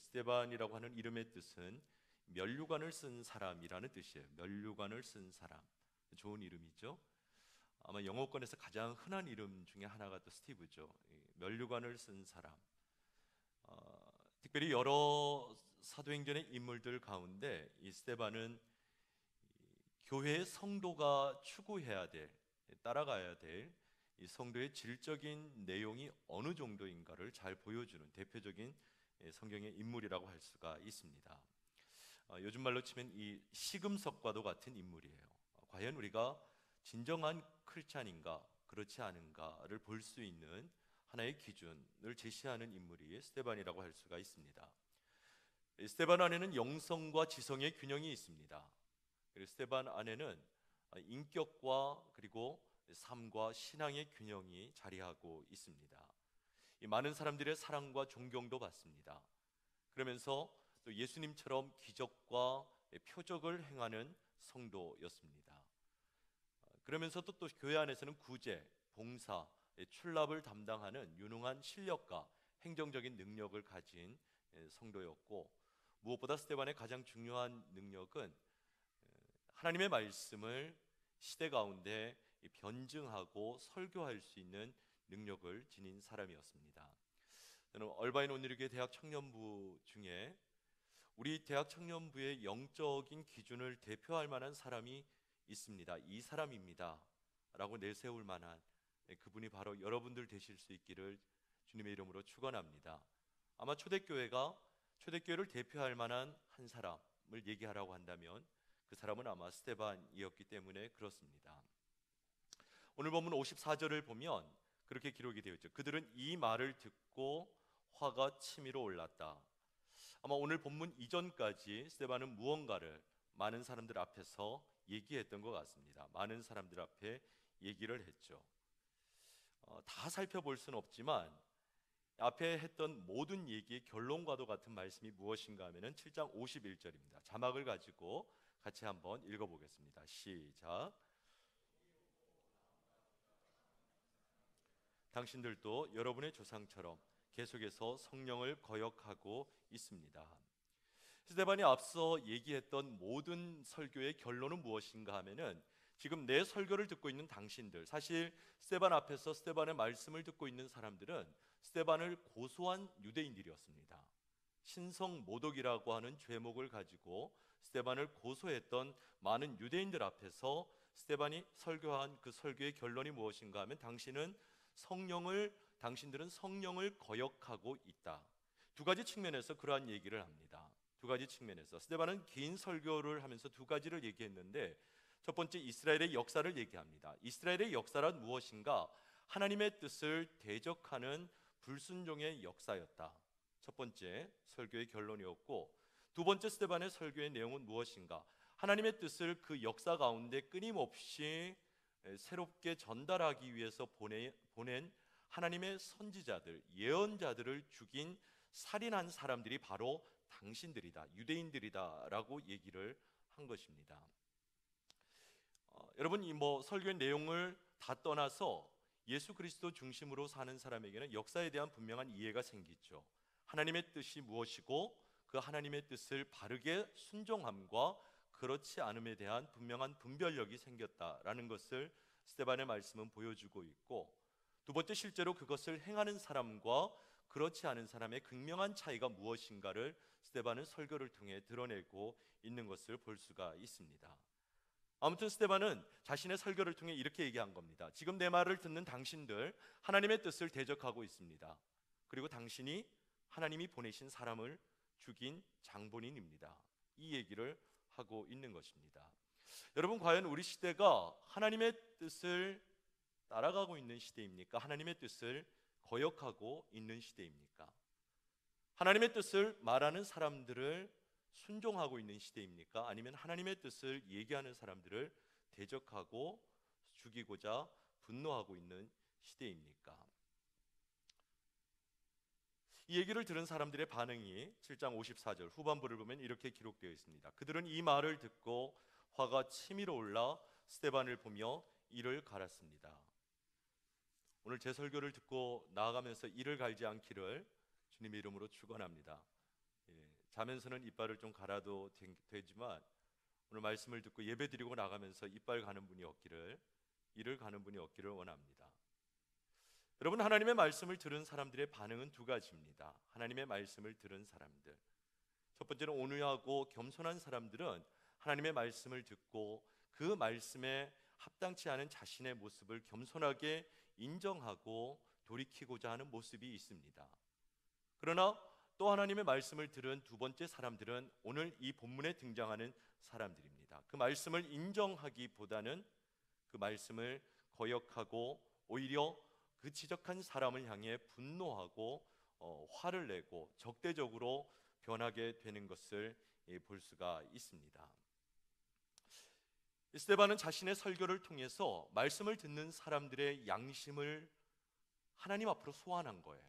스테반이라고 하는 이름의 뜻은 면류관을 쓴 사람이라는 뜻이에요. 면류관을 쓴 사람, 좋은 이름이죠. 아마 영어권에서 가장 흔한 이름 중에 하나가 또 스티브죠. 면류관을 쓴 사람. 특별히 여러 사도행전의 인물들 가운데 이 스데반은 교회의 성도가 추구해야 될, 따라가야 될 이 성도의 질적인 내용이 어느 정도인가를 잘 보여주는 대표적인 성경의 인물이라고 할 수가 있습니다. 요즘 말로 치면 이 시금석과도 같은 인물이에요. 과연 우리가 진정한 크리스찬인가 그렇지 않은가를 볼 수 있는 하나의 기준을 제시하는 인물이 스데반이라고 할 수가 있습니다. 스데반 안에는 영성과 지성의 균형이 있습니다. 그리고 스데반 안에는 인격과 그리고 삶과 신앙의 균형이 자리하고 있습니다. 이 많은 사람들의 사랑과 존경도 받습니다. 그러면서 또 예수님처럼 기적과 표적을 행하는 성도였습니다. 그러면서도 또 교회 안에서는 구제, 봉사, 출납을 담당하는 유능한 실력과 행정적인 능력을 가진 성도였고 무엇보다 스데반의 가장 중요한 능력은 하나님의 말씀을 시대 가운데 변증하고 설교할 수 있는 능력을 지닌 사람이었습니다. 저는 얼바인 온누리교회 대학 청년부 중에 우리 대학 청년부의 영적인 기준을 대표할 만한 사람이 있습니다. 이 사람입니다 라고 내세울 만한 그분이 바로 여러분들 되실 수 있기를 주님의 이름으로 축원합니다. 아마 초대교회를 대표할 만한 한 사람을 얘기하라고 한다면 그 사람은 아마 스데반이었기 때문에 그렇습니다. 오늘 본문 54절을 보면 그렇게 기록이 되어 있죠. 그들은 이 말을 듣고 화가 치밀어 올랐다. 아마 오늘 본문 이전까지 스데반은 무언가를 많은 사람들 앞에서 얘기했던 것 같습니다. 많은 사람들 앞에 얘기를 했죠. 다 살펴볼 수는 없지만 앞에 했던 모든 얘기의 결론과도 같은 말씀이 무엇인가 하면은 7장 51절입니다. 자막을 가지고 같이 한번 읽어보겠습니다. 시작. 당신들도 여러분의 조상처럼 계속해서 성령을 거역하고 있습니다. 스데반이 앞서 얘기했던 모든 설교의 결론은 무엇인가 하면은 지금 내 설교를 듣고 있는 당신들, 사실 스데반 앞에서 스데반의 말씀을 듣고 있는 사람들은 스데반을 고소한 유대인들이었습니다. 신성 모독이라고 하는 죄목을 가지고 스데반을 고소했던 많은 유대인들 앞에서 스데반이 설교한 그 설교의 결론이 무엇인가 하면 당신들은 성령을 거역하고 있다. 두 가지 측면에서 그러한 얘기를 합니다. 두 가지 측면에서 스데반은 긴 설교를 하면서 두 가지를 얘기했는데 첫 번째 이스라엘의 역사를 얘기합니다. 이스라엘의 역사란 무엇인가? 하나님의 뜻을 대적하는 불순종의 역사였다. 첫 번째 설교의 결론이었고, 두 번째 스데반의 설교의 내용은 무엇인가? 하나님의 뜻을 그 역사 가운데 끊임없이 새롭게 전달하기 위해서 보낸 하나님의 선지자들, 예언자들을 죽인 살인한 사람들이 바로 당신들이다, 유대인들이다라고 얘기를 한 것입니다. 여러분, 이 설교의 내용을 다 떠나서 예수 그리스도 중심으로 사는 사람에게는 역사에 대한 분명한 이해가 생기죠. 하나님의 뜻이 무엇이고 그 하나님의 뜻을 바르게 순종함과 그렇지 않음에 대한 분명한 분별력이 생겼다라는 것을 스데반의 말씀은 보여주고 있고, 두 번째 실제로 그것을 행하는 사람과 그렇지 않은 사람의 극명한 차이가 무엇인가를 스데반은 설교를 통해 드러내고 있는 것을 볼 수가 있습니다. 아무튼 스데반은 자신의 설교를 통해 이렇게 얘기한 겁니다. 지금 내 말을 듣는 당신들, 하나님의 뜻을 대적하고 있습니다. 그리고 당신이 하나님이 보내신 사람을 죽인 장본인입니다. 이 얘기를 하고 있는 것입니다. 여러분, 과연 우리 시대가 하나님의 뜻을 따라가고 있는 시대입니까? 하나님의 뜻을 거역하고 있는 시대입니까? 하나님의 뜻을 말하는 사람들을 순종하고 있는 시대입니까? 아니면 하나님의 뜻을 얘기하는 사람들을 대적하고 죽이고자 분노하고 있는 시대입니까? 이 얘기를 들은 사람들의 반응이 7장 54절 후반부를 보면 이렇게 기록되어 있습니다. 그들은 이 말을 듣고 화가 치밀어 올라 스데반을 보며 이를 갈았습니다. 오늘 제 설교를 듣고 나아가면서 이를 갈지 않기를 주님의 이름으로 축원합니다. 자면서는 이빨을 좀 갈아도 되지만 오늘 말씀을 듣고 예배드리고 나가면서 이빨 가는 분이 없기를, 이를 가는 분이 없기를 원합니다. 여러분, 하나님의 말씀을 들은 사람들의 반응은 두 가지입니다. 하나님의 말씀을 들은 사람들, 첫 번째는 온유하고 겸손한 사람들은 하나님의 말씀을 듣고 그 말씀에 합당치 않은 자신의 모습을 겸손하게 인정하고 돌이키고자 하는 모습이 있습니다. 그러나 또 하나님의 말씀을 들은 두 번째 사람들은 오늘 이 본문에 등장하는 사람들입니다. 그 말씀을 인정하기보다는 그 말씀을 거역하고 오히려 그 지적한 사람을 향해 분노하고 화를 내고 적대적으로 변하게 되는 것을 볼 수가 있습니다. 스데반은 자신의 설교를 통해서 말씀을 듣는 사람들의 양심을 하나님 앞으로 소환한 거예요.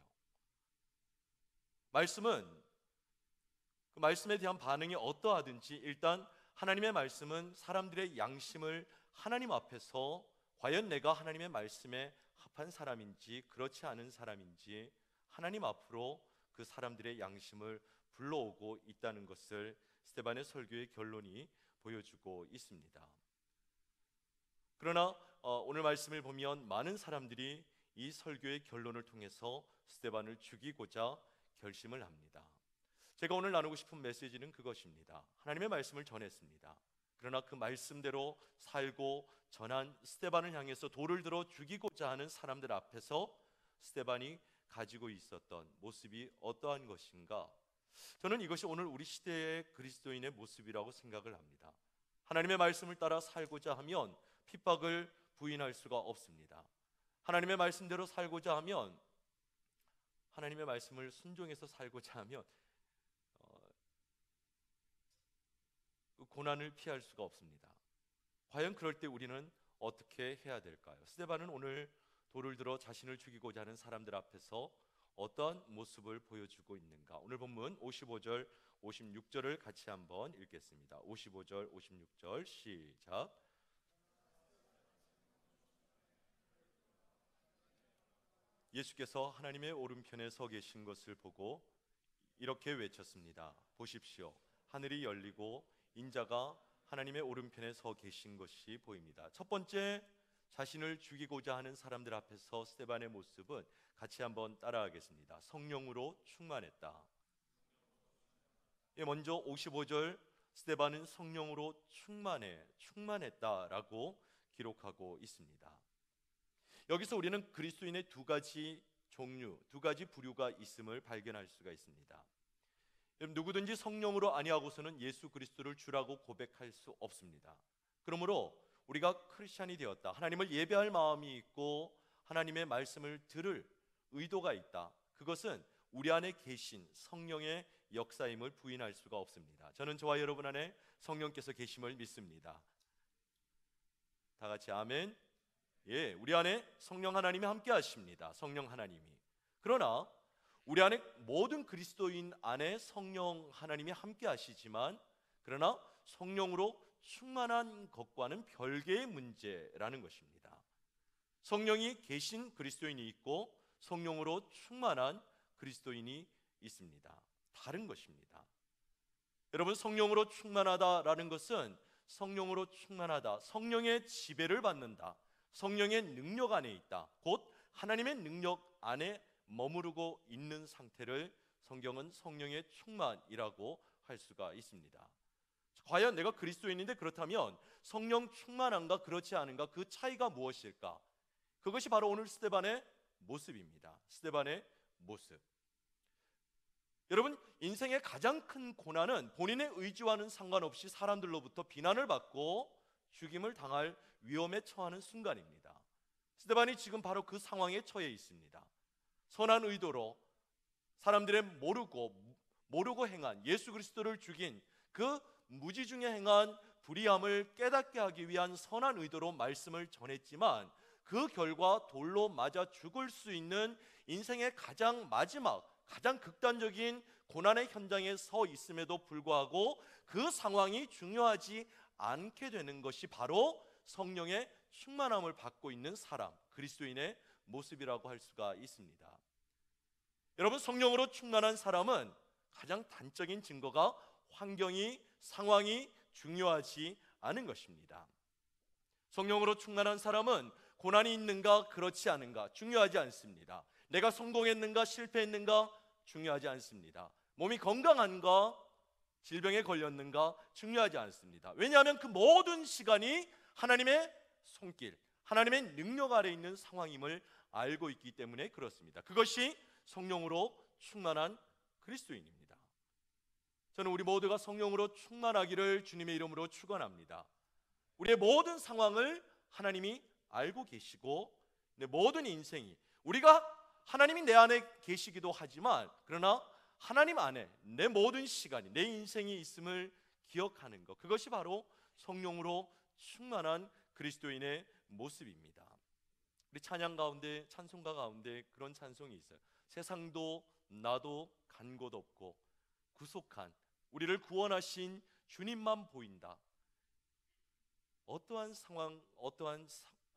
말씀은 그 말씀에 대한 반응이 어떠하든지 일단 하나님의 말씀은 사람들의 양심을 하나님 앞에서 과연 내가 하나님의 말씀에 합한 사람인지 그렇지 않은 사람인지 하나님 앞으로 그 사람들의 양심을 불러오고 있다는 것을 스데반의 설교의 결론이 보여주고 있습니다. 그러나 오늘 말씀을 보면 많은 사람들이 이 설교의 결론을 통해서 스데반을 죽이고자 결심을 합니다. 제가 오늘 나누고 싶은 메시지는 그것입니다. 하나님의 말씀을 전했습니다. 그러나 그 말씀대로 살고 전한 스데반을 향해서 돌을 들어 죽이고자 하는 사람들 앞에서 스데반이 가지고 있었던 모습이 어떠한 것인가? 저는 이것이 오늘 우리 시대의 그리스도인의 모습이라고 생각을 합니다. 하나님의 말씀을 따라 살고자 하면 핍박을 부인할 수가 없습니다. 하나님의 말씀대로 살고자 하면, 하나님의 말씀을 순종해서 살고자 하면 고난을 피할 수가 없습니다. 과연 그럴 때 우리는 어떻게 해야 될까요? 스데반은 오늘 돌을 들어 자신을 죽이고자 하는 사람들 앞에서 어떤 모습을 보여주고 있는가? 오늘 본문 55절, 56절을 같이 한번 읽겠습니다. 55절, 56절 시작. 예수께서 하나님의 오른편에 서 계신 것을 보고 이렇게 외쳤습니다. 보십시오. 하늘이 열리고 인자가 하나님의 오른편에 서 계신 것이 보입니다. 첫 번째, 자신을 죽이고자 하는 사람들 앞에서 스데반의 모습은 같이 한번 따라하겠습니다. 성령으로 충만했다. 먼저 55절, 스데반은 성령으로 충만했다라고 기록하고 있습니다. 여기서 우리는 그리스도인의 두 가지 종류, 두 가지 부류가 있음을 발견할 수가 있습니다. 누구든지 성령으로 아니하고서는 예수 그리스도를 주라고 고백할 수 없습니다. 그러므로 우리가 크리스찬이 되었다, 하나님을 예배할 마음이 있고 하나님의 말씀을 들을 의도가 있다, 그것은 우리 안에 계신 성령의 역사임을 부인할 수가 없습니다. 저는 저와 여러분 안에 성령께서 계심을 믿습니다. 다 같이 아멘. 예, 우리 안에 성령 하나님이 함께 하십니다. 성령 하나님이. 그러나 우리 안에 모든 그리스도인 안에 성령 하나님이 함께 하시지만, 그러나 성령으로 충만한 것과는 별개의 문제라는 것입니다. 성령이 계신 그리스도인이 있고 성령으로 충만한 그리스도인이 있습니다. 다른 것입니다. 여러분, 성령으로 충만하다라는 것은 성령으로 충만하다, 성령의 지배를 받는다, 성령의 능력 안에 있다, 곧 하나님의 능력 안에 머무르고 있는 상태를 성경은 성령의 충만이라고 할 수가 있습니다. 과연 내가 그리스도인인데 그렇다면 성령 충만한가 그렇지 않은가, 그 차이가 무엇일까? 그것이 바로 오늘 스데반의 모습입니다. 스데반의 모습. 여러분, 인생의 가장 큰 고난은 본인의 의지와는 상관없이 사람들로부터 비난을 받고 죽임을 당할 위험에 처하는 순간입니다. 스데반이 지금 바로 그 상황에 처해 있습니다. 선한 의도로 사람들의 모르고 행한, 예수 그리스도를 죽인 그 무지 중에 행한 불의함을 깨닫게 하기 위한 선한 의도로 말씀을 전했지만, 그 결과 돌로 맞아 죽을 수 있는 인생의 가장 마지막, 가장 극단적인 고난의 현장에 서 있음에도 불구하고 그 상황이 중요하지 않게 되는 것이 바로 성령의 충만함을 받고 있는 사람, 그리스도인의 모습이라고 할 수가 있습니다. 여러분, 성령으로 충만한 사람은 가장 단적인 증거가 환경이, 상황이 중요하지 않은 것입니다. 성령으로 충만한 사람은 고난이 있는가 그렇지 않은가 중요하지 않습니다. 내가 성공했는가 실패했는가 중요하지 않습니다. 몸이 건강한가 질병에 걸렸는가 중요하지 않습니다. 왜냐하면 그 모든 시간이 하나님의 손길, 하나님의 능력 아래 있는 상황임을 알고 있기 때문에 그렇습니다. 그것이 성령으로 충만한 그리스도인입니다. 저는 우리 모두가 성령으로 충만하기를 주님의 이름으로 축원합니다. 우리의 모든 상황을 하나님이 알고 계시고, 내 모든 인생이, 우리가 하나님이 내 안에 계시기도 하지만 그러나 하나님 안에 내 모든 시간이, 내 인생이 있음을 기억하는 것, 그것이 바로 성령으로 충만한 그리스도인의 모습입니다. 우리 찬양 가운데, 찬송가 가운데 그런 찬송이 있어요. 세상도 나도 간 곳 없고 구속한 우리를 구원하신 주님만 보인다. 어떠한 상황, 어떠한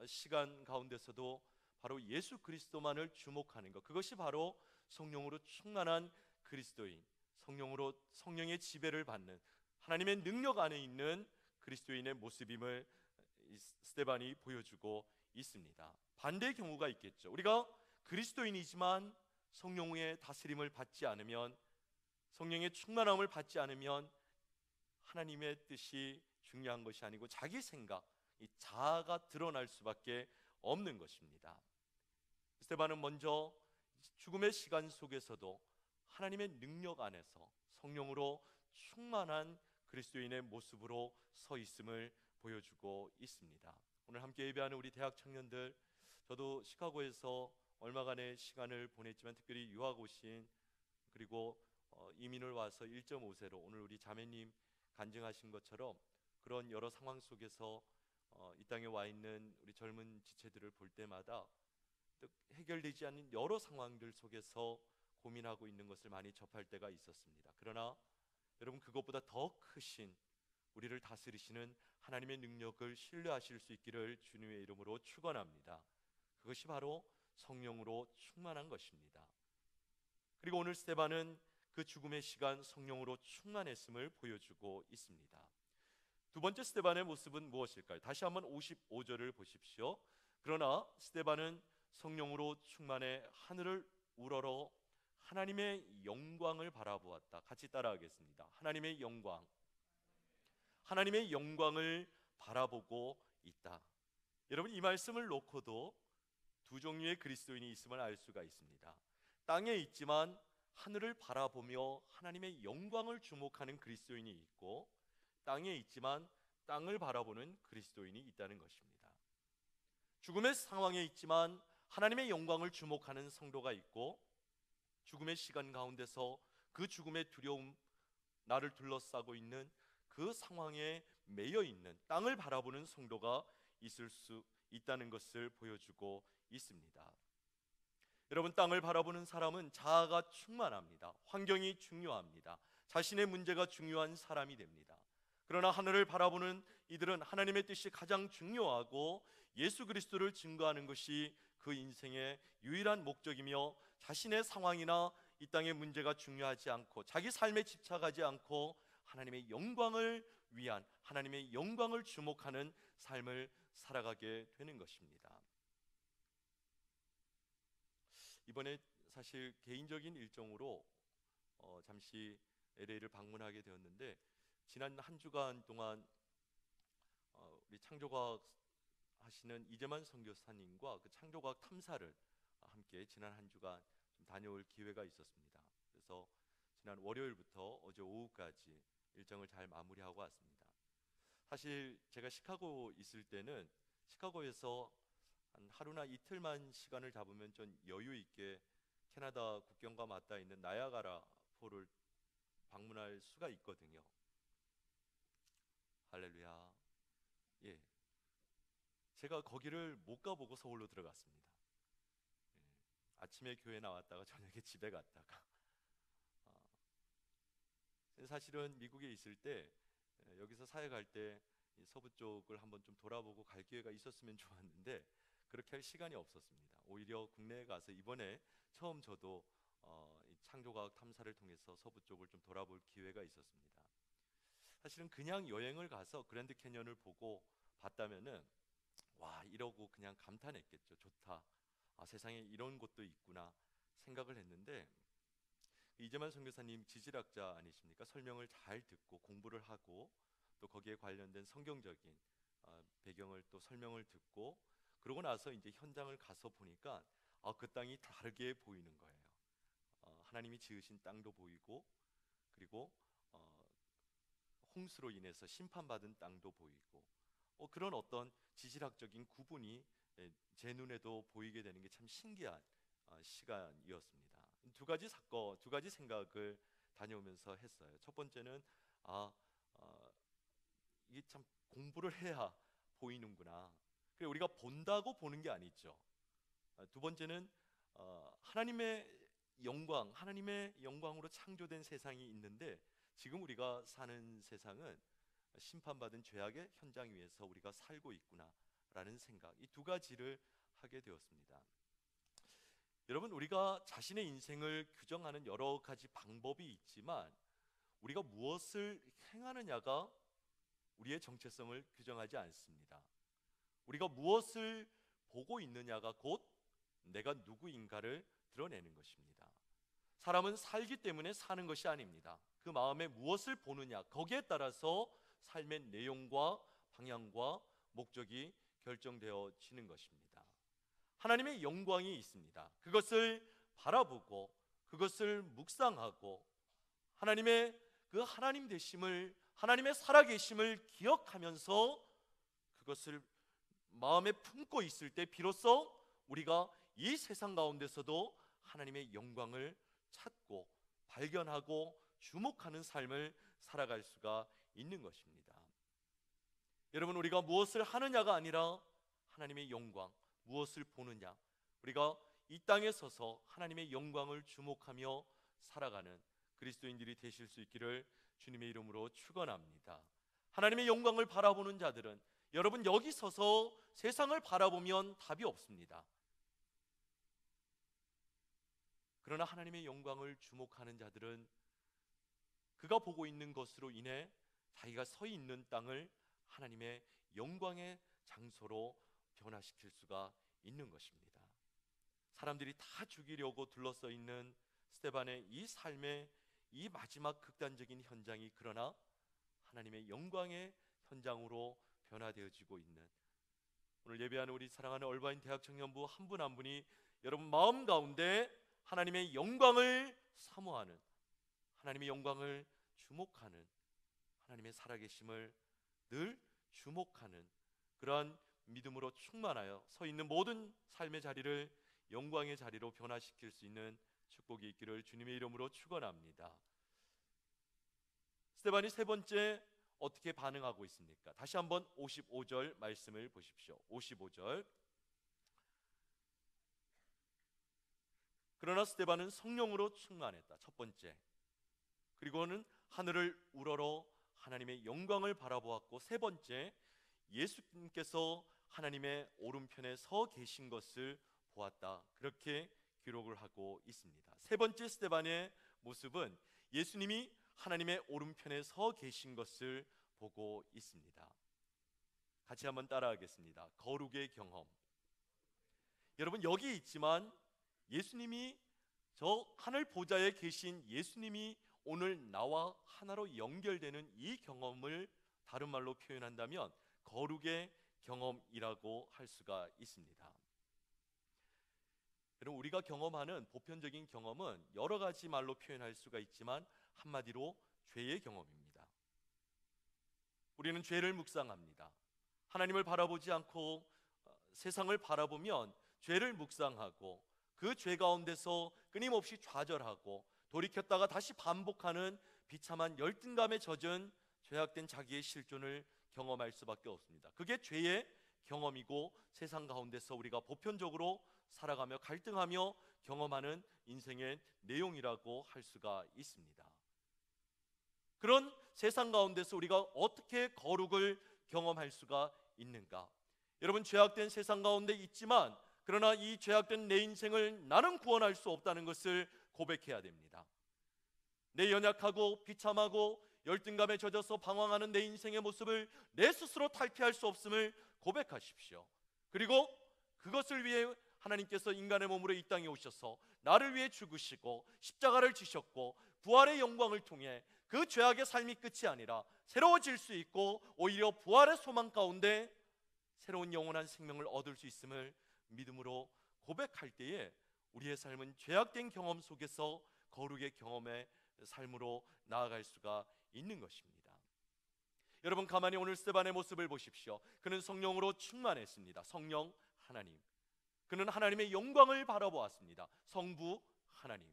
시간 가운데서도 바로 예수 그리스도만을 주목하는 것, 그것이 바로 성령으로 충만한 그리스도인, 성령으로 성령의 지배를 받는 하나님의 능력 안에 있는 그리스도인의 모습임을 이 스데반이 보여주고 있습니다. 반대의 경우가 있겠죠. 우리가 그리스도인이지만 성령의 다스림을 받지 않으면, 성령의 충만함을 받지 않으면 하나님의 뜻이 중요한 것이 아니고 자기 생각, 이 자아가 드러날 수밖에 없는 것입니다. 스데반은 먼저 죽음의 시간 속에서도 하나님의 능력 안에서 성령으로 충만한 그리스도인의 모습으로 서 있음을 보여주고 있습니다. 오늘 함께 예배하는 우리 대학 청년들, 저도 시카고에서 얼마간의 시간을 보냈지만 특별히 유학 오신, 그리고 이민을 와서 1.5세로 오늘 우리 자매님 간증하신 것처럼 그런 여러 상황 속에서 이 땅에 와 있는 우리 젊은 지체들을 볼 때마다 또 해결되지 않는 여러 상황들 속에서 고민하고 있는 것을 많이 접할 때가 있었습니다. 그러나 여러분, 그것보다 더 크신 우리를 다스리시는 하나님의 능력을 신뢰하실 수 있기를 주님의 이름으로 축원합니다. 그것이 바로 성령으로 충만한 것입니다. 그리고 오늘 스데반은 그 죽음의 시간 성령으로 충만했음을 보여주고 있습니다. 두 번째 스데반의 모습은 무엇일까요? 다시 한번 55절을 보십시오. 그러나 스데반은 성령으로 충만해 하늘을 우러러 하나님의 영광을 바라보았다. 같이 따라하겠습니다. 하나님의 영광, 하나님의 영광을 바라보고 있다. 여러분, 이 말씀을 놓고도 두 종류의 그리스도인이 있음을 알 수가 있습니다. 땅에 있지만 하늘을 바라보며 하나님의 영광을 주목하는 그리스도인이 있고, 땅에 있지만 땅을 바라보는 그리스도인이 있다는 것입니다. 죽음의 상황에 있지만 하나님의 영광을 주목하는 성도가 있고, 죽음의 시간 가운데서 그 죽음의 두려움, 나를 둘러싸고 있는 그 상황에 매여 있는 땅을 바라보는 성도가 있을 수 있다는 것을 보여주고 있습니다. 여러분, 땅을 바라보는 사람은 자아가 충만합니다. 환경이 중요합니다. 자신의 문제가 중요한 사람이 됩니다. 그러나 하늘을 바라보는 이들은 하나님의 뜻이 가장 중요하고 예수 그리스도를 증거하는 것이 그 인생의 유일한 목적이며, 자신의 상황이나 이 땅의 문제가 중요하지 않고 자기 삶에 집착하지 않고 하나님의 영광을 위한, 하나님의 영광을 주목하는 삶을 살아가게 되는 것입니다. 이번에 사실 개인적인 일정으로 잠시 LA를 방문하게 되었는데, 지난 한 주간 동안 우리 창조과학 하시는 이재만 선교사님과 그 창조과학 탐사를 함께 지난 한 주간 좀 다녀올 기회가 있었습니다. 그래서 지난 월요일부터 어제 오후까지 일정을 잘 마무리하고 왔습니다. 사실 제가 시카고 있을 때는 시카고에서 한 하루나 이틀만 시간을 잡으면 좀 여유 있게 캐나다 국경과 맞닿아 있는 나야가라 폴을 방문할 수가 있거든요. 할렐루야. 예, 제가 거기를 못 가보고 서울로 들어갔습니다. 아침에 교회 나왔다가 저녁에 집에 갔다가 사실은 미국에 있을 때 여기서 사역할 때 서부 쪽을 한번 좀 돌아보고 갈 기회가 있었으면 좋았는데 그렇게 할 시간이 없었습니다. 오히려 국내에 가서 이번에 처음 저도 이 창조과학 탐사를 통해서 서부 쪽을 좀 돌아볼 기회가 있었습니다. 사실은 그냥 여행을 가서 그랜드 캐년을 보고 봤다면은 와, 이러고 그냥 감탄했겠죠. 좋다. 아, 세상에 이런 곳도 있구나 생각을 했는데, 이재만 선교사님 지질학자 아니십니까? 설명을 잘 듣고 공부를 하고 또 거기에 관련된 성경적인 배경을 또 설명을 듣고 그러고 나서 이제 현장을 가서 보니까 그 땅이 다르게 보이는 거예요. 하나님이 지으신 땅도 보이고, 그리고 홍수로 인해서 심판받은 땅도 보이고, 그런 어떤 지질학적인 구분이 제 눈에도 보이게 되는 게 참 신기한 시간이었습니다. 두 가지 사건, 두 가지 생각을 다녀오면서 했어요. 첫 번째는 이게 참 공부를 해야 보이는구나. 그래, 우리가 본다고 보는 게 아니죠. 두 번째는 하나님의 영광, 하나님의 영광으로 창조된 세상이 있는데 지금 우리가 사는 세상은 심판받은 죄악의 현장 위에서 우리가 살고 있구나라는 생각, 이 두 가지를 하게 되었습니다. 여러분, 우리가 자신의 인생을 규정하는 여러 가지 방법이 있지만 우리가 무엇을 행하느냐가 우리의 정체성을 규정하지 않습니다. 우리가 무엇을 보고 있느냐가 곧 내가 누구인가를 드러내는 것입니다. 사람은 살기 때문에 사는 것이 아닙니다. 그 마음에 무엇을 보느냐, 거기에 따라서 삶의 내용과 방향과 목적이 결정되어지는 것입니다. 하나님의 영광이 있습니다. 그것을 바라보고 그것을 묵상하고 하나님의 그 하나님 되심을, 하나님의 살아계심을 기억하면서 그것을 마음에 품고 있을 때 비로소 우리가 이 세상 가운데서도 하나님의 영광을 찾고 발견하고 주목하는 삶을 살아갈 수가 있는 것입니다. 여러분, 우리가 무엇을 하느냐가 아니라 하나님의 영광, 무엇을 보느냐, 우리가 이 땅에 서서 하나님의 영광을 주목하며 살아가는 그리스도인들이 되실 수 있기를 주님의 이름으로 축원합니다. 하나님의 영광을 바라보는 자들은, 여러분, 여기 서서 세상을 바라보면 답이 없습니다. 그러나 하나님의 영광을 주목하는 자들은 그가 보고 있는 것으로 인해 자기가 서 있는 땅을 하나님의 영광의 장소로 변화시킬 수가 있는 것입니다. 사람들이 다 죽이려고 둘러서 있는 스데반의 이 삶의 이 마지막 극단적인 현장이 그러나 하나님의 영광의 현장으로 변화되어지고 있는, 오늘 예배하는 우리 사랑하는 얼바인 대학 청년부 한 분 한 분이 여러분 마음 가운데 하나님의 영광을 사모하는, 하나님의 영광을 주목하는, 하나님의 살아계심을 늘 주목하는 그러한 믿음으로 충만하여 서 있는 모든 삶의 자리를 영광의 자리로 변화시킬 수 있는 축복이 있기를 주님의 이름으로 축원합니다. 스데반이 세 번째 어떻게 반응하고 있습니까? 다시 한번 55절 말씀을 보십시오. 55절. 그러나 스데반은 성령으로 충만했다. 첫 번째. 그리고는 하늘을 우러러 하나님의 영광을 바라보았고, 세 번째, 예수님께서 하나님의 오른편에 서 계신 것을 보았다. 그렇게 기록을 하고 있습니다. 세 번째 스데반의 모습은 예수님이 하나님의 오른편에 서 계신 것을 보고 있습니다. 같이 한번 따라하겠습니다. 거룩의 경험. 여러분, 여기 있지만 예수님이, 저 하늘 보좌에 계신 예수님이 오늘 나와 하나로 연결되는 이 경험을 다른 말로 표현한다면 거룩의 경험이라고 할 수가 있습니다. 여러분, 우리가 경험하는 보편적인 경험은 여러 가지 말로 표현할 수가 있지만 한마디로 죄의 경험입니다. 우리는 죄를 묵상합니다. 하나님을 바라보지 않고 세상을 바라보면 죄를 묵상하고 그 죄 가운데서 끊임없이 좌절하고 돌이켰다가 다시 반복하는 비참한 열등감에 젖은 죄악된 자기의 실존을 경험할 수밖에 없습니다. 그게 죄의 경험이고 세상 가운데서 우리가 보편적으로 살아가며 갈등하며 경험하는 인생의 내용이라고 할 수가 있습니다. 그런 세상 가운데서 우리가 어떻게 거룩을 경험할 수가 있는가? 여러분, 죄악된 세상 가운데 있지만 그러나 이 죄악된 내 인생을 나는 구원할 수 없다는 것을 고백해야 됩니다. 내 연약하고 비참하고 열등감에 젖어서 방황하는 내 인생의 모습을 내 스스로 탈피할 수 없음을 고백하십시오. 그리고 그것을 위해 하나님께서 인간의 몸으로 이 땅에 오셔서 나를 위해 죽으시고 십자가를 지셨고 부활의 영광을 통해 그 죄악의 삶이 끝이 아니라 새로워질 수 있고 오히려 부활의 소망 가운데 새로운 영원한 생명을 얻을 수 있음을 믿음으로 고백할 때에 우리의 삶은 죄악된 경험 속에서 거룩의 경험의 삶으로 나아갈 수가 있는 것입니다. 여러분, 가만히 오늘 스데반의 모습을 보십시오. 그는 성령으로 충만했습니다. 성령 하나님. 그는 하나님의 영광을 바라보았습니다. 성부 하나님.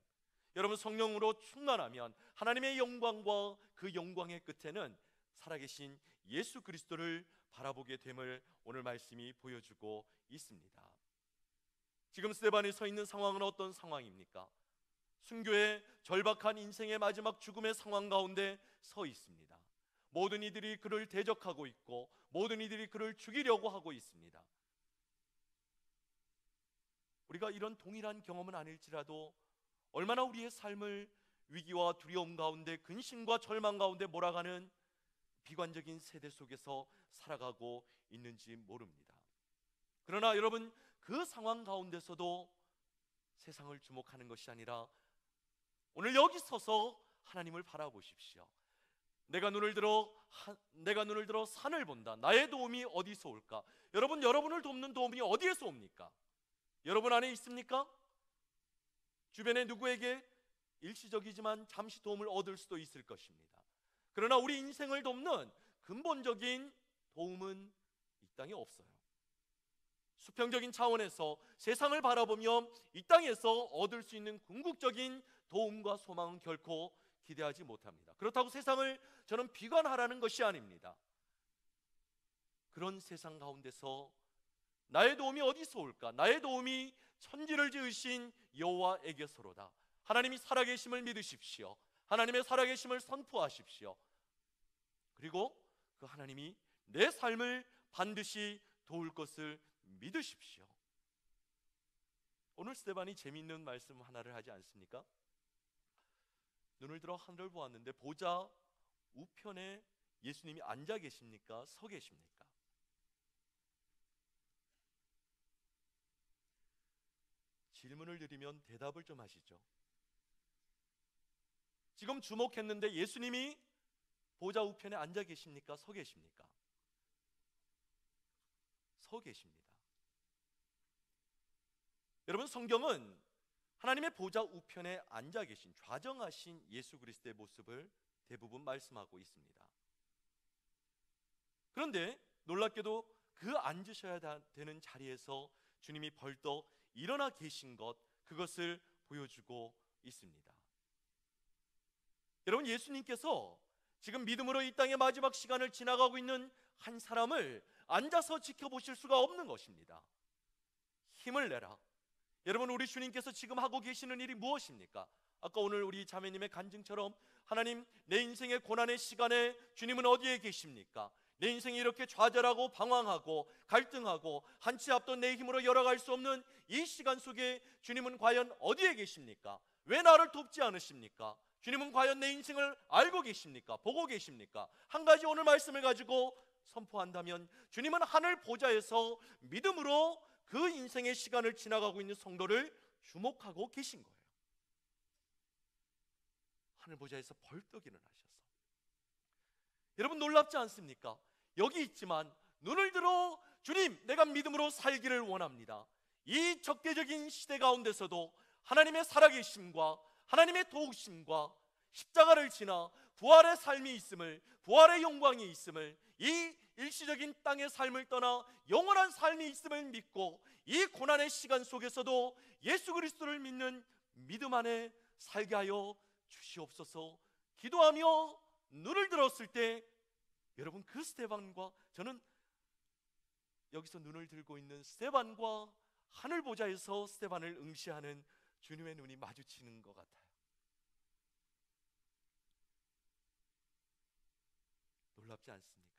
여러분, 성령으로 충만하면 하나님의 영광과 그 영광의 끝에는 살아계신 예수 그리스도를 바라보게 됨을 오늘 말씀이 보여주고 있습니다. 지금 스데반이 서 있는 상황은 어떤 상황입니까? 순교의 절박한 인생의 마지막 죽음의 상황 가운데 서 있습니다. 모든 이들이 그를 대적하고 있고 모든 이들이 그를 죽이려고 하고 있습니다. 우리가 우리가 이런 동일한 경험은 아닐지라도 얼마나 우리의 삶을 위기와 두려움 가운데, 근심과 절망 가운데 몰아가는 비관적인 세대 속에서 살아가고 있는지 모릅니다. 그러나 여러분, 그 상황 가운데서도 세상을 주목하는 것이 아니라 오늘 여기 서서 하나님을 바라보십시오. 내가 눈을 들어 산을 본다. 나의 도움이 어디서 올까? 여러분, 여러분을 돕는 도움이 어디에서 옵니까? 여러분 안에 있습니까? 주변에 누구에게 일시적이지만 잠시 도움을 얻을 수도 있을 것입니다. 그러나 우리 인생을 돕는 근본적인 도움은 이 땅에 없어요. 수평적인 차원에서 세상을 바라보며 이 땅에서 얻을 수 있는 궁극적인 도움과 소망은 결코 기대하지 못합니다. 그렇다고 세상을 저는 비관하라는 것이 아닙니다. 그런 세상 가운데서 나의 도움이 어디서 올까? 나의 도움이 천지를 지으신 여호와에게서로다. 하나님이 살아계심을 믿으십시오. 하나님의 살아계심을 선포하십시오. 그리고 그 하나님이 내 삶을 반드시 도울 것을 믿으십시오. 오늘 스데반이 재미있는 말씀 하나를 하지 않습니까? 눈을 들어 하늘을 보았는데 보좌 우편에 예수님이 앉아 계십니까? 서 계십니까? 질문을 드리면 대답을 좀 하시죠. 지금 주목했는데 예수님이 보좌 우편에 앉아 계십니까? 서 계십니까? 서 계십니다. 여러분, 성경은 하나님의 보좌 우편에 앉아 계신 좌정하신 예수 그리스도의 모습을 대부분 말씀하고 있습니다. 그런데 놀랍게도 그 앉으셔야 되는 자리에서 주님이 벌떡 일어나 계신 것, 그것을 보여주고 있습니다. 여러분, 예수님께서 지금 믿음으로 이 땅의 마지막 시간을 지나가고 있는 한 사람을 앉아서 지켜보실 수가 없는 것입니다. 힘을 내라. 여러분, 우리 주님께서 지금 하고 계시는 일이 무엇입니까? 아까 오늘 우리 자매님의 간증처럼 하나님, 내 인생의 고난의 시간에 주님은 어디에 계십니까? 내 인생이 이렇게 좌절하고 방황하고 갈등하고 한 치 앞도 내 힘으로 열어갈 수 없는 이 시간 속에 주님은 과연 어디에 계십니까? 왜 나를 돕지 않으십니까? 주님은 과연 내 인생을 알고 계십니까? 보고 계십니까? 한 가지 오늘 말씀을 가지고 선포한다면 주님은 하늘 보좌에서 믿음으로 그 인생의 시간을 지나가고 있는 성도를 주목하고 계신 거예요. 하늘 보좌에서 벌떡 일어나셔서, 여러분 놀랍지 않습니까? 여기 있지만 눈을 들어 주님, 내가 믿음으로 살기를 원합니다. 이 적대적인 시대 가운데서도 하나님의 살아계심과 하나님의 도우심과 십자가를 지나 부활의 삶이 있음을, 부활의 영광이 있음을, 이 일시적인 땅의 삶을 떠나 영원한 삶이 있음을 믿고 이 고난의 시간 속에서도 예수 그리스도를 믿는 믿음 안에 살게 하여 주시옵소서 기도하며 눈을 들었을 때, 여러분, 그 스데반과, 저는 여기서 눈을 들고 있는 스데반과 하늘 보좌에서 스데반을 응시하는 주님의 눈이 마주치는 것 같아요. 놀랍지 않습니까?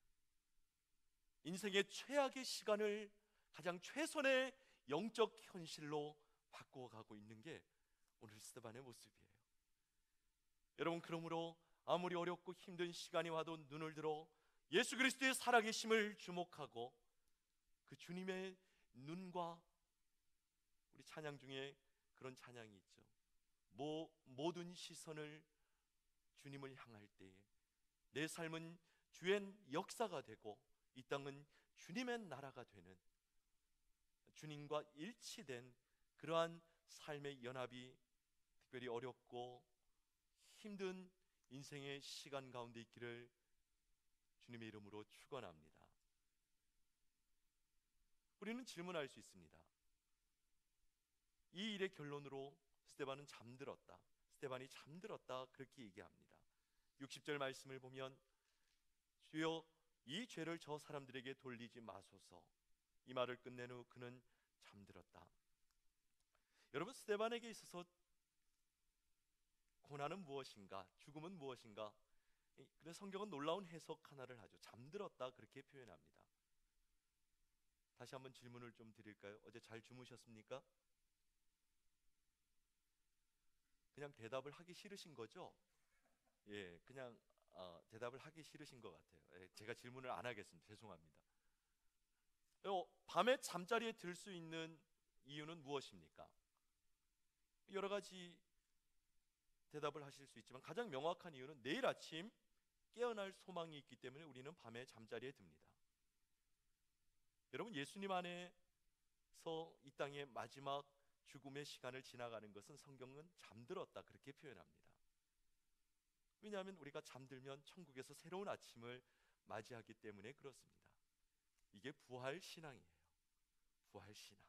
인생의 최악의 시간을 가장 최선의 영적 현실로 바꿔가고 있는 게 오늘 스데반의 모습이에요. 여러분, 그러므로 아무리 어렵고 힘든 시간이 와도 눈을 들어 예수 그리스도의 살아계심을 주목하고 그 주님의 눈과, 우리 찬양 중에 그런 찬양이 있죠. 모든 시선을 주님을 향할 때에 내 삶은 주의 역사가 되고 이 땅은 주님의 나라가 되는, 주님과 일치된 그러한 삶의 연합이 특별히 어렵고 힘든 인생의 시간 가운데 있기를 주님의 이름으로 축원합니다. 우리는 질문할 수 있습니다. 이 일의 결론으로 스데반은 잠들었다, 스데반이 잠들었다, 그렇게 얘기합니다. 60절 말씀을 보면 주여, 이 죄를 저 사람들에게 돌리지 마소서, 이 말을 끝낸 후 그는 잠들었다. 여러분, 스데반에게 있어서 고난은 무엇인가, 죽음은 무엇인가? 그래서 성경은 놀라운 해석 하나를 하죠. 잠들었다, 그렇게 표현합니다. 다시 한번 질문을 좀 드릴까요? 어제 잘 주무셨습니까? 그냥 대답을 하기 싫으신 거죠? 예, 그냥 대답을 하기 싫으신 것 같아요. 예, 제가 질문을 안 하겠습니다. 죄송합니다. 밤에 잠자리에 들 수 있는 이유는 무엇입니까? 여러 가지 대답을 하실 수 있지만 가장 명확한 이유는 내일 아침 깨어날 소망이 있기 때문에 우리는 밤에 잠자리에 듭니다. 여러분, 예수님 안에서 이 땅의 마지막 죽음의 시간을 지나가는 것은 성경은 잠들었다 그렇게 표현합니다. 왜냐하면 우리가 잠들면 천국에서 새로운 아침을 맞이하기 때문에 그렇습니다. 이게 부활 신앙이에요. 부활 신앙.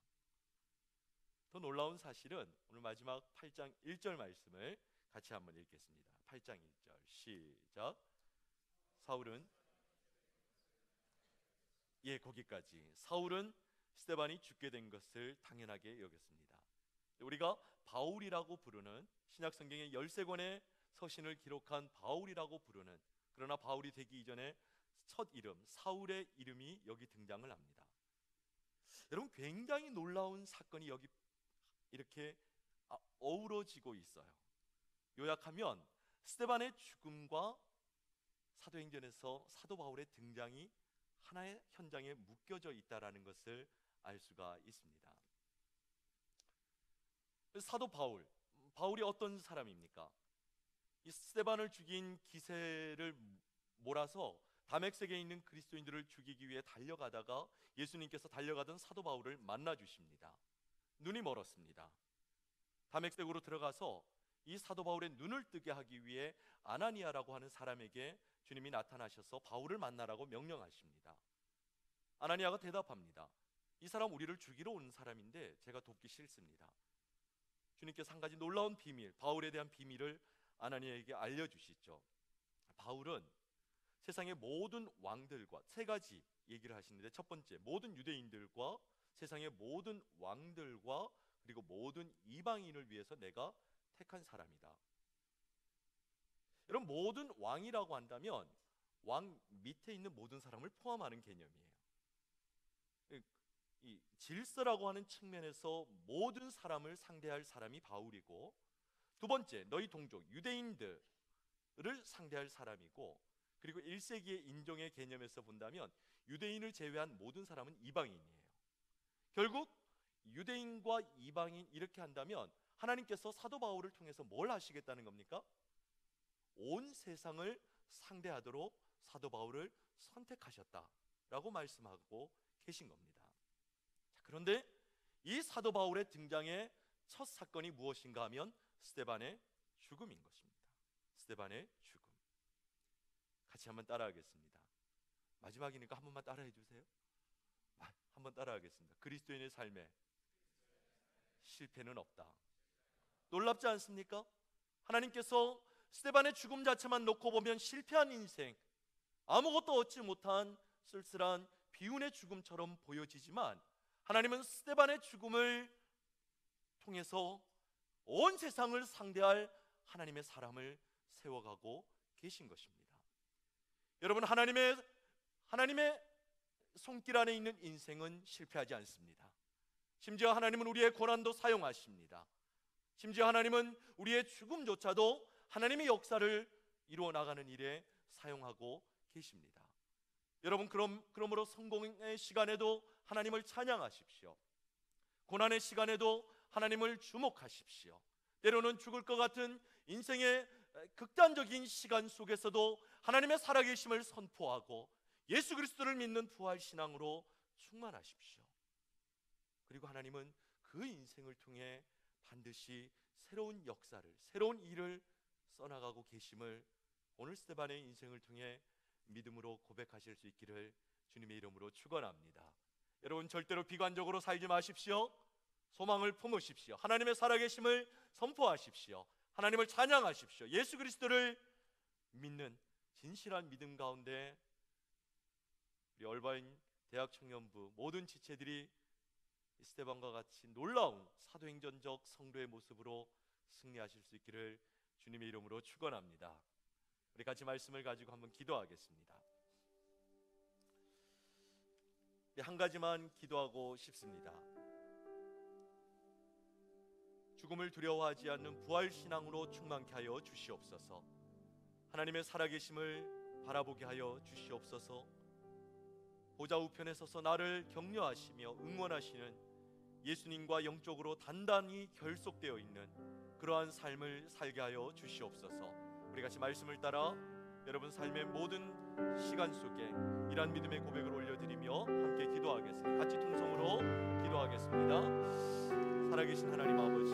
더 놀라운 사실은 오늘 마지막 8장 1절 말씀을 같이 한번 읽겠습니다. 8장 1절 시작. 사울은 거기까지. 사울은 스데반이 죽게 된 것을 당연하게 여겼습니다. 우리가 바울이라고 부르는 신약 성경의 13권의 서신을 기록한 바울이라고 부르는, 그러나 바울이 되기 이전에 첫 이름 사울의 이름이 여기 등장을 합니다. 여러분, 굉장히 놀라운 사건이 여기 이렇게 어우러지고 있어요. 요약하면 스데반의 죽음과 사도행전에서 사도 바울의 등장이 하나의 현장에 묶여져 있다라는 것을 알 수가 있습니다. 사도 바울이 어떤 사람입니까? 이 스데반을 죽인 기세를 몰아서 다메섹에 있는 그리스도인들을 죽이기 위해 달려가다가 예수님께서 달려가던 사도 바울을 만나 주십니다. 눈이 멀었습니다. 다메섹으로 들어가서 이 사도 바울의 눈을 뜨게 하기 위해 아나니아라고 하는 사람에게 주님이 나타나셔서 바울을 만나라고 명령하십니다. 아나니아가 대답합니다. 이 사람 우리를 죽이러 온 사람인데 제가 돕기 싫습니다. 주님께서 한 가지 놀라운 비밀, 바울에 대한 비밀을 아나니아에게 알려주시죠. 바울은 세상의 모든 왕들과 세 가지 얘기를 하시는데, 첫 번째, 모든 유대인들과 세상의 모든 왕들과 그리고 모든 이방인을 위해서 내가 택한 사람이다. 여러분, 모든 왕이라고 한다면 왕 밑에 있는 모든 사람을 포함하는 개념이에요. 이 질서라고 하는 측면에서 모든 사람을 상대할 사람이 바울이고, 두 번째, 너희 동족 유대인들을 상대할 사람이고, 그리고 1세기의 인종의 개념에서 본다면 유대인을 제외한 모든 사람은 이방인이에요. 결국 유대인과 이방인 이렇게 한다면 하나님께서 사도 바울을 통해서 뭘 하시겠다는 겁니까? 온 세상을 상대하도록 사도 바울을 선택하셨다라고 말씀하고 계신 겁니다. 그런데 이 사도 바울의 등장의 첫 사건이 무엇인가 하면 스데반의 죽음인 것입니다. 스데반의 죽음. 같이 한번 따라하겠습니다. 마지막이니까 한 번만 따라해 주세요. 한번 따라하겠습니다. 그리스도인의 삶에 실패는 없다. 놀랍지 않습니까? 하나님께서 스데반의 죽음 자체만 놓고 보면 실패한 인생, 아무것도 얻지 못한 쓸쓸한 비운의 죽음처럼 보여지지만, 하나님은 스데반의 죽음을 통해서 온 세상을 상대할 하나님의 사람을 세워가고 계신 것입니다. 여러분, 하나님의 손길 안에 있는 인생은 실패하지 않습니다. 심지어 하나님은 우리의 고난도 사용하십니다. 심지어 하나님은 우리의 죽음조차도 하나님의 역사를 이루어 나가는 일에 사용하고 계십니다. 여러분, 그러므로 성공의 시간에도 하나님을 찬양하십시오. 고난의 시간에도 하나님을 주목하십시오. 때로는 죽을 것 같은 인생의 극단적인 시간 속에서도 하나님의 살아계심을 선포하고 예수 그리스도를 믿는 부활신앙으로 충만하십시오. 그리고 하나님은 그 인생을 통해 반드시 새로운 역사를, 새로운 일을 써나가고 계심을 오늘 스데반의 인생을 통해 믿음으로 고백하실 수 있기를 주님의 이름으로 축원합니다. 여러분, 절대로 비관적으로 살지 마십시오. 소망을 품으십시오. 하나님의 살아계심을 선포하십시오. 하나님을 찬양하십시오. 예수 그리스도를 믿는 진실한 믿음 가운데 우리 얼바인 대학 청년부 모든 지체들이 스데반과 같이 놀라운 사도행전적 성도의 모습으로 승리하실 수 있기를 주님의 이름으로 축원합니다. 우리 같이 말씀을 가지고 한번 기도하겠습니다. 한 가지만 기도하고 싶습니다. 죽음을 두려워하지 않는 부활신앙으로 충만케 하여 주시옵소서. 하나님의 살아계심을 바라보게 하여 주시옵소서. 보좌 우편에 서서 나를 격려하시며 응원하시는 예수님과 영적으로 단단히 결속되어 있는 그러한 삶을 살게 하여 주시옵소서. 우리 같이 말씀을 따라 여러분 삶의 모든 시간 속에 이러한 믿음의 고백을 올려드리며 함께 기도하겠습니다. 같이 통성으로 기도하겠습니다. 살아계신 하나님 아버지,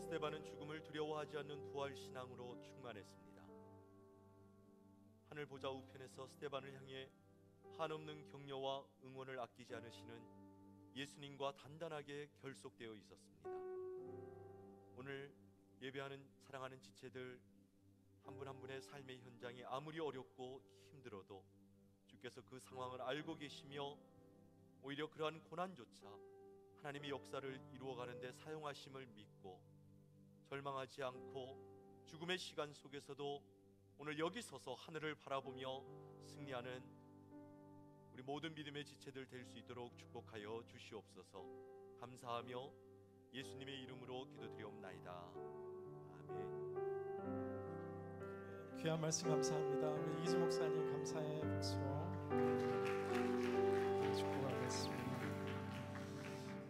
스데반은 죽음을 두려워하지 않는 부활신앙으로 충만했습니다. 하늘 보좌 우편에서 스데반을 향해 한없는 격려와 응원을 아끼지 않으시는 예수님과 단단하게 결속되어 있었습니다. 오늘 예배하는 사랑하는 지체들 한 분 한 분의 삶의 현장이 아무리 어렵고 힘들어도 주께서 그 상황을 알고 계시며 오히려 그러한 고난조차 하나님의 역사를 이루어가는데 사용하심을 믿고 절망하지 않고 죽음의 시간 속에서도 오늘 여기 서서 하늘을 바라보며 승리하는 우리 모든 믿음의 지체들 될 수 있도록 축복하여 주시옵소서. 감사하며 예수님의 이름으로 기도드리옵나이다. 아멘. 귀한 말씀 감사합니다. 우리 이기주 목사님 감사의 박수로 축복하겠습니다.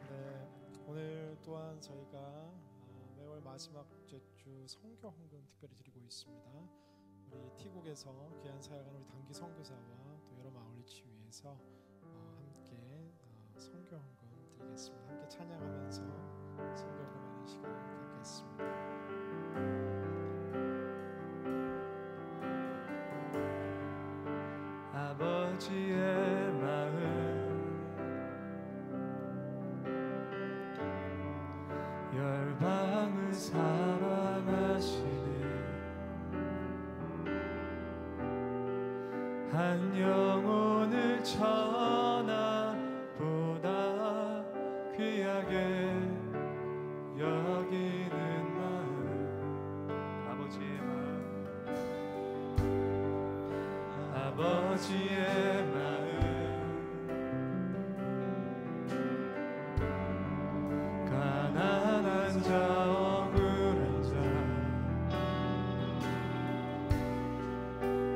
네, 오늘 또한 저희가 매월 마지막 주 선교 헌금 특별히 드리고 있습니다. 우리 티국에서 귀한 사역하는 우리 단기 선교사와 또 여러 마을 위치 위해서 함께 선교 헌금 드리겠습니다. 함께 찬양하면서 선교 헌금하는 시간을 갖겠습니다. 아버지의 마음 열방을 사랑하시네. 한 영혼을 천하보다 귀하게 여기는 마음. 아버지의 마음, 아버지의 마음 가난한 자 억울한 자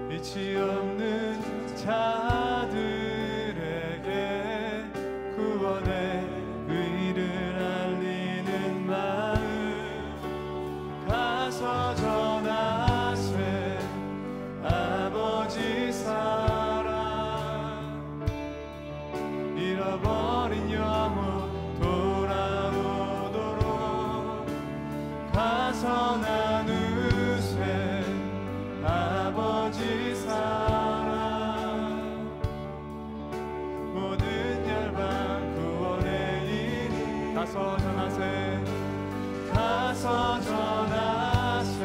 빛이 없는 자들에게 구원의 의를 알리는 마음 가서 전하세. 아버지 사랑 잃어버린 영혼 돌아오도록 가서 나누세. 아버지 사랑 모든 열방 구원의 일 가서 전하세. 가서 전하세.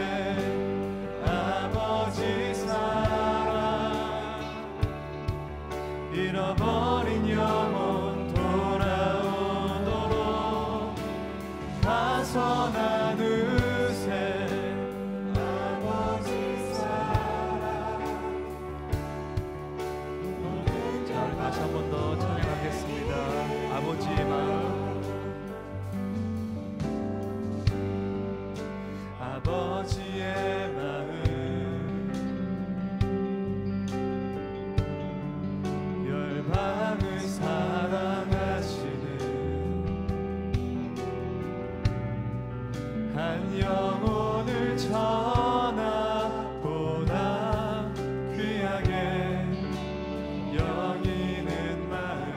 아버지 사랑 잃어버린 영혼 돌아오도록 가서 나누세. 아버지 사랑. 자, 다시 한 번 더 찬양하겠습니다. 아버지의 마음, 아버지의 마음 열방을 사랑하시는 한 영혼을 천하보다 귀하게 여기는 마음.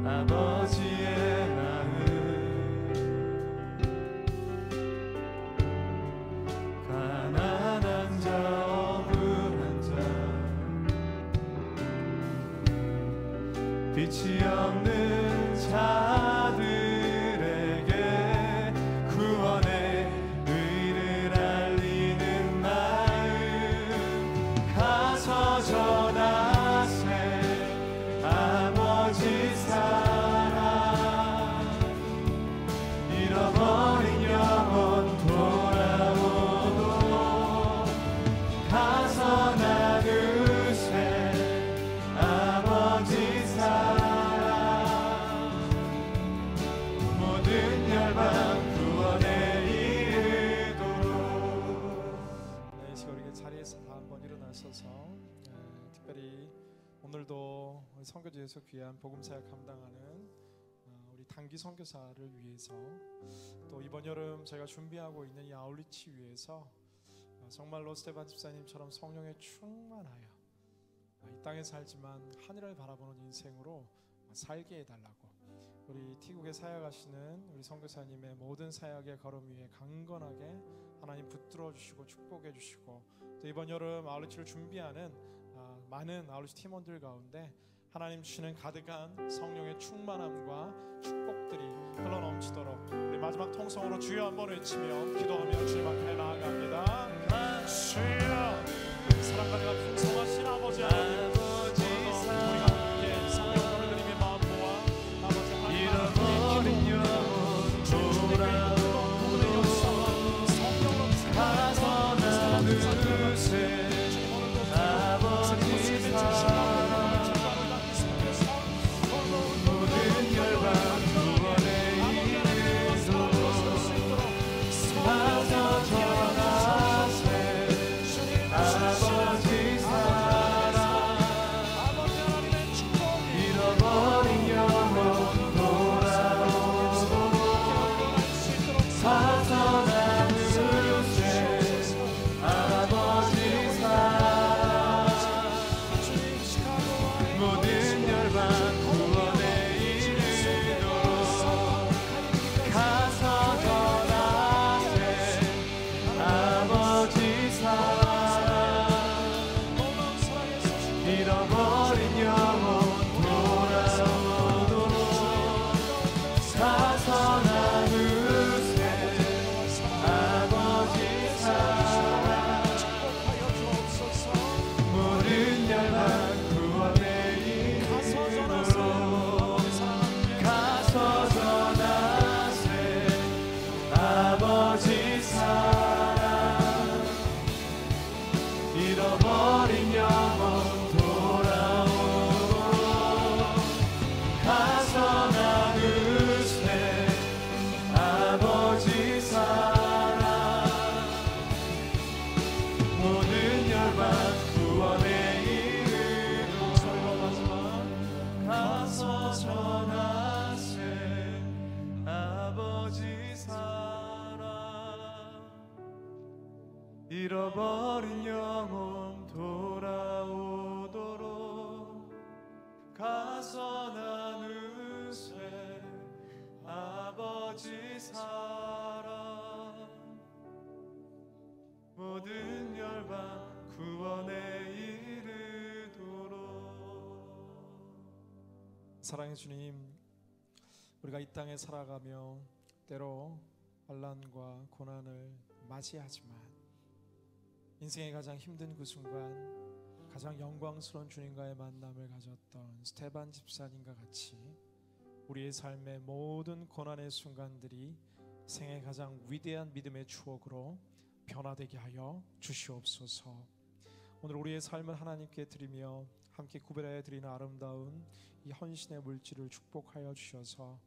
아버지의 마음 빛이 없는 자들에게 구원의 의를 알리는 마음 가서 전하세 아버지 사랑 잃어버린 영혼 돌아오도록 가서 나누세 아버지 사랑 모든 열방 구원에 이르도록. 네, 우리 자리에서 한번 일어나셔서 특별히 오늘도 우리 선교지에서 귀한 복음사역 감당하는 우리 단기 선교사를 위해서 또 이번 여름 저희가 준비하고 있는 이 아울리치 위해서 정말로 스테반 집사님처럼 성령에 충만하여 이 땅에 살지만 하늘을 바라보는 인생으로 살게 해달라고 우리 티국에 사역하시는 우리 선교사님의 모든 사역의 걸음 위에 강건하게 하나님 붙들어 주시고 축복해 주시고 또 이번 여름 아울리치를 준비하는 많은 아울리치 팀원들 가운데 하나님 주시는 가득한 성령의 충만함과 축복들이 흘러넘치도록 우리 마지막 통성으로 주여 한번 외치며 기도하며 주님 앞에 나아갑니다. 주여 사랑 가득한 풍성하신 아버지 하나님 오늘도 우리가 함께 성령 노래드림의 마음 모아 아버지 하나님 잃어버린 영혼 돌아오도록 가서 나누세 아버지 사랑 모든 열방 구원에 이르도록 가서 전하세 아버지 사랑 잃어버린 영혼 돌아오도록 가서 나누세 아버지 사랑 모든 열방 구원에 이르도록 가서 전하세 아버지 사랑 잃어버린 영혼 돌아오도록 가서 나누세 아버지 사랑 모든 열방 구원에 이르도록 가서 전하세 아버지 사랑 잃어버린 영혼 돌아오도록 가서 나누세 아버지 사랑 모든 열방 구원에 이르도록 가서 전하세 아버지 사랑 잃어버린 영혼 돌아오도록 가서 나누세 아버지 사랑 모든 열방 구원에 이르도록. 사랑의 주님, 우리가 이 땅에 살아가며 때로 환난과 고난을 맞이하지만 인생의 가장 힘든 그 순간 가장 영광스러운 주님과의 만남을 가졌던 스테반 집사님과 같이 우리의 삶의 모든 고난의 순간들이 생의 가장 위대한 믿음의 추억으로 변화되게 하여 주시옵소서. 오늘 우리의 삶을 하나님께 드리며 함께 구별하여 드리는 아름다운 이 헌신의 물질을 축복하여 주셔서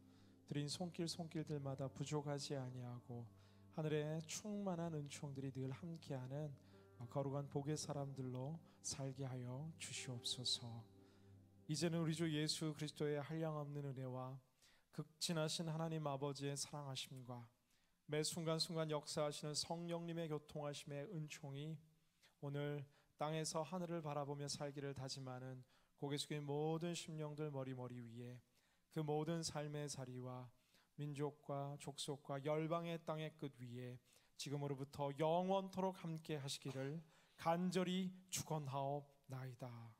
드린 손길들마다 부족하지 아니하고 하늘의 충만한 은총들이 늘 함께하는 거룩한 복의 사람들로 살게 하여 주시옵소서. 이제는 우리 주 예수 그리스도의 한량없는 은혜와 극진하신 하나님 아버지의 사랑하심과 매 순간순간 역사하시는 성령님의 교통하심의 은총이 오늘 땅에서 하늘을 바라보며 살기를 다짐하는 고개 숙인 모든 심령들 머리 위에 그 모든 삶의 자리와 민족과 족속과 열방의 땅의 끝 위에 지금으로부터 영원토록 함께 하시기를 간절히 축원하옵나이다.